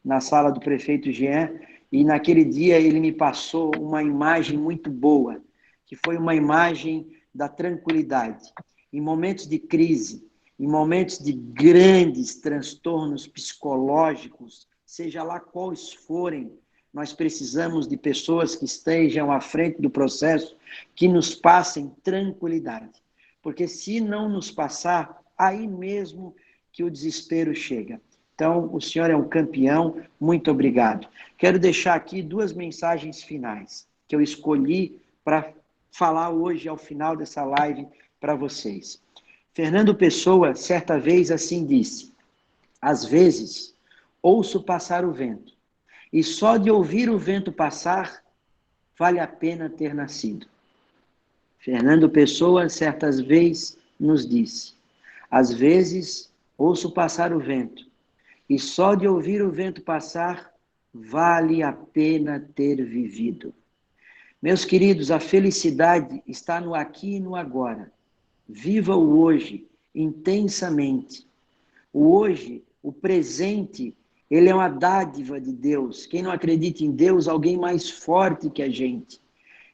na sala do prefeito Jean, e naquele dia ele me passou uma imagem muito boa, que foi uma imagem da tranquilidade. Em momentos de crise, em momentos de grandes transtornos psicológicos, seja lá quais forem, nós precisamos de pessoas que estejam à frente do processo, que nos passem tranquilidade. Porque se não nos passar, aí mesmo que o desespero chega. Então, o senhor é um campeão, muito obrigado. Quero deixar aqui 2 mensagens finais, que eu escolhi para falar hoje, ao final dessa live, para vocês. Fernando Pessoa, certa vez, assim disse: às vezes, ouço passar o vento, e só de ouvir o vento passar, vale a pena ter nascido. Fernando Pessoa, certas vezes, nos disse: às vezes, ouço passar o vento, e só de ouvir o vento passar, vale a pena ter vivido. Meus queridos, a felicidade está no aqui e no agora. Viva o hoje, intensamente. O hoje, o presente, ele é uma dádiva de Deus. Quem não acredita em Deus, alguém mais forte que a gente.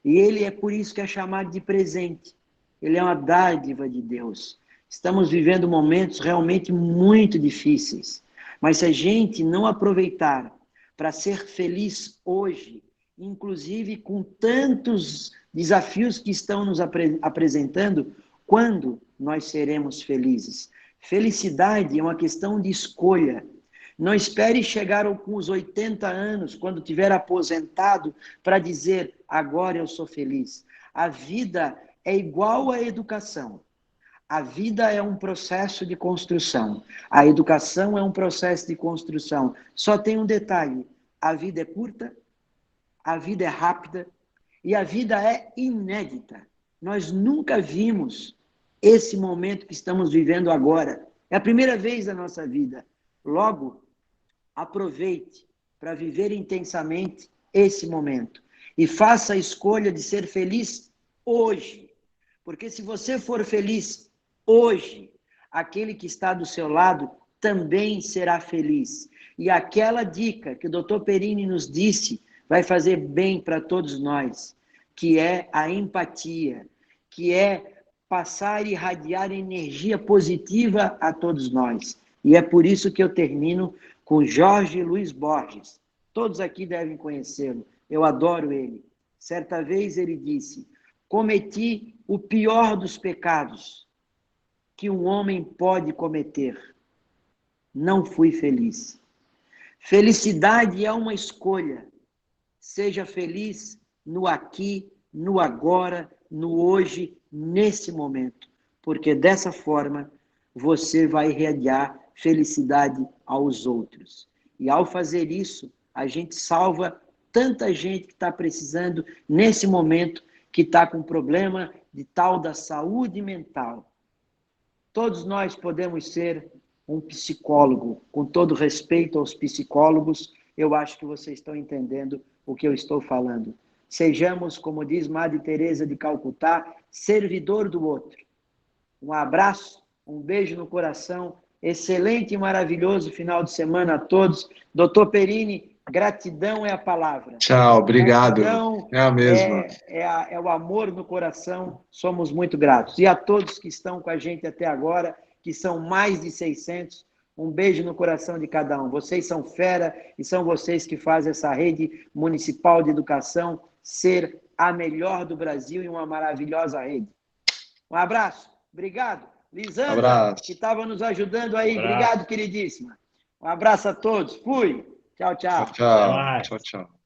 E ele é por isso que é chamado de presente. Ele é uma dádiva de Deus. Estamos vivendo momentos realmente muito difíceis. Mas se a gente não aproveitar para ser feliz hoje, inclusive com tantos desafios que estão nos apresentando, quando nós seremos felizes? Felicidade é uma questão de escolha. Não espere chegar com os 80 anos, quando tiver aposentado, para dizer, agora eu sou feliz. A vida é igual à educação. A vida é um processo de construção. A educação é um processo de construção. Só tem um detalhe: a vida é curta, a vida é rápida e a vida é inédita. Nós nunca vimos esse momento que estamos vivendo agora. É a primeira vez da nossa vida. Logo, aproveite para viver intensamente esse momento e faça a escolha de ser feliz hoje. Porque se você for feliz hoje, aquele que está do seu lado também será feliz. E aquela dica que o Dr. Perini nos disse vai fazer bem para todos nós, que é a empatia, que é passar e irradiar energia positiva a todos nós. E é por isso que eu termino com Jorge Luiz Borges. Todos aqui devem conhecê-lo. Eu adoro ele. Certa vez ele disse: cometi o pior dos pecados que um homem pode cometer. Não fui feliz. Felicidade é uma escolha. Seja feliz no aqui, no agora, no hoje, nesse momento. Porque dessa forma você vai irradiar felicidade aos outros. E ao fazer isso, a gente salva tanta gente que está precisando nesse momento, que está com problema de tal da saúde mental. Todos nós podemos ser um psicólogo, com todo respeito aos psicólogos, eu acho que vocês estão entendendo o que eu estou falando. Sejamos, como diz Madre Teresa de Calcutá, servidor do outro. Um abraço, um beijo no coração, excelente e maravilhoso final de semana a todos. Doutor Perini, gratidão é a palavra. Tchau, obrigado. Gratidão é a mesma. É o amor no coração, somos muito gratos. E a todos que estão com a gente até agora, que são mais de 600, um beijo no coração de cada um. Vocês são fera e são vocês que fazem essa rede municipal de educação ser a melhor do Brasil e uma maravilhosa rede. Um abraço, obrigado. Lisandra, que estava nos ajudando aí, obrigado, queridíssima. Um abraço a todos, fui. Tchau, tchau. Tchau, tchau.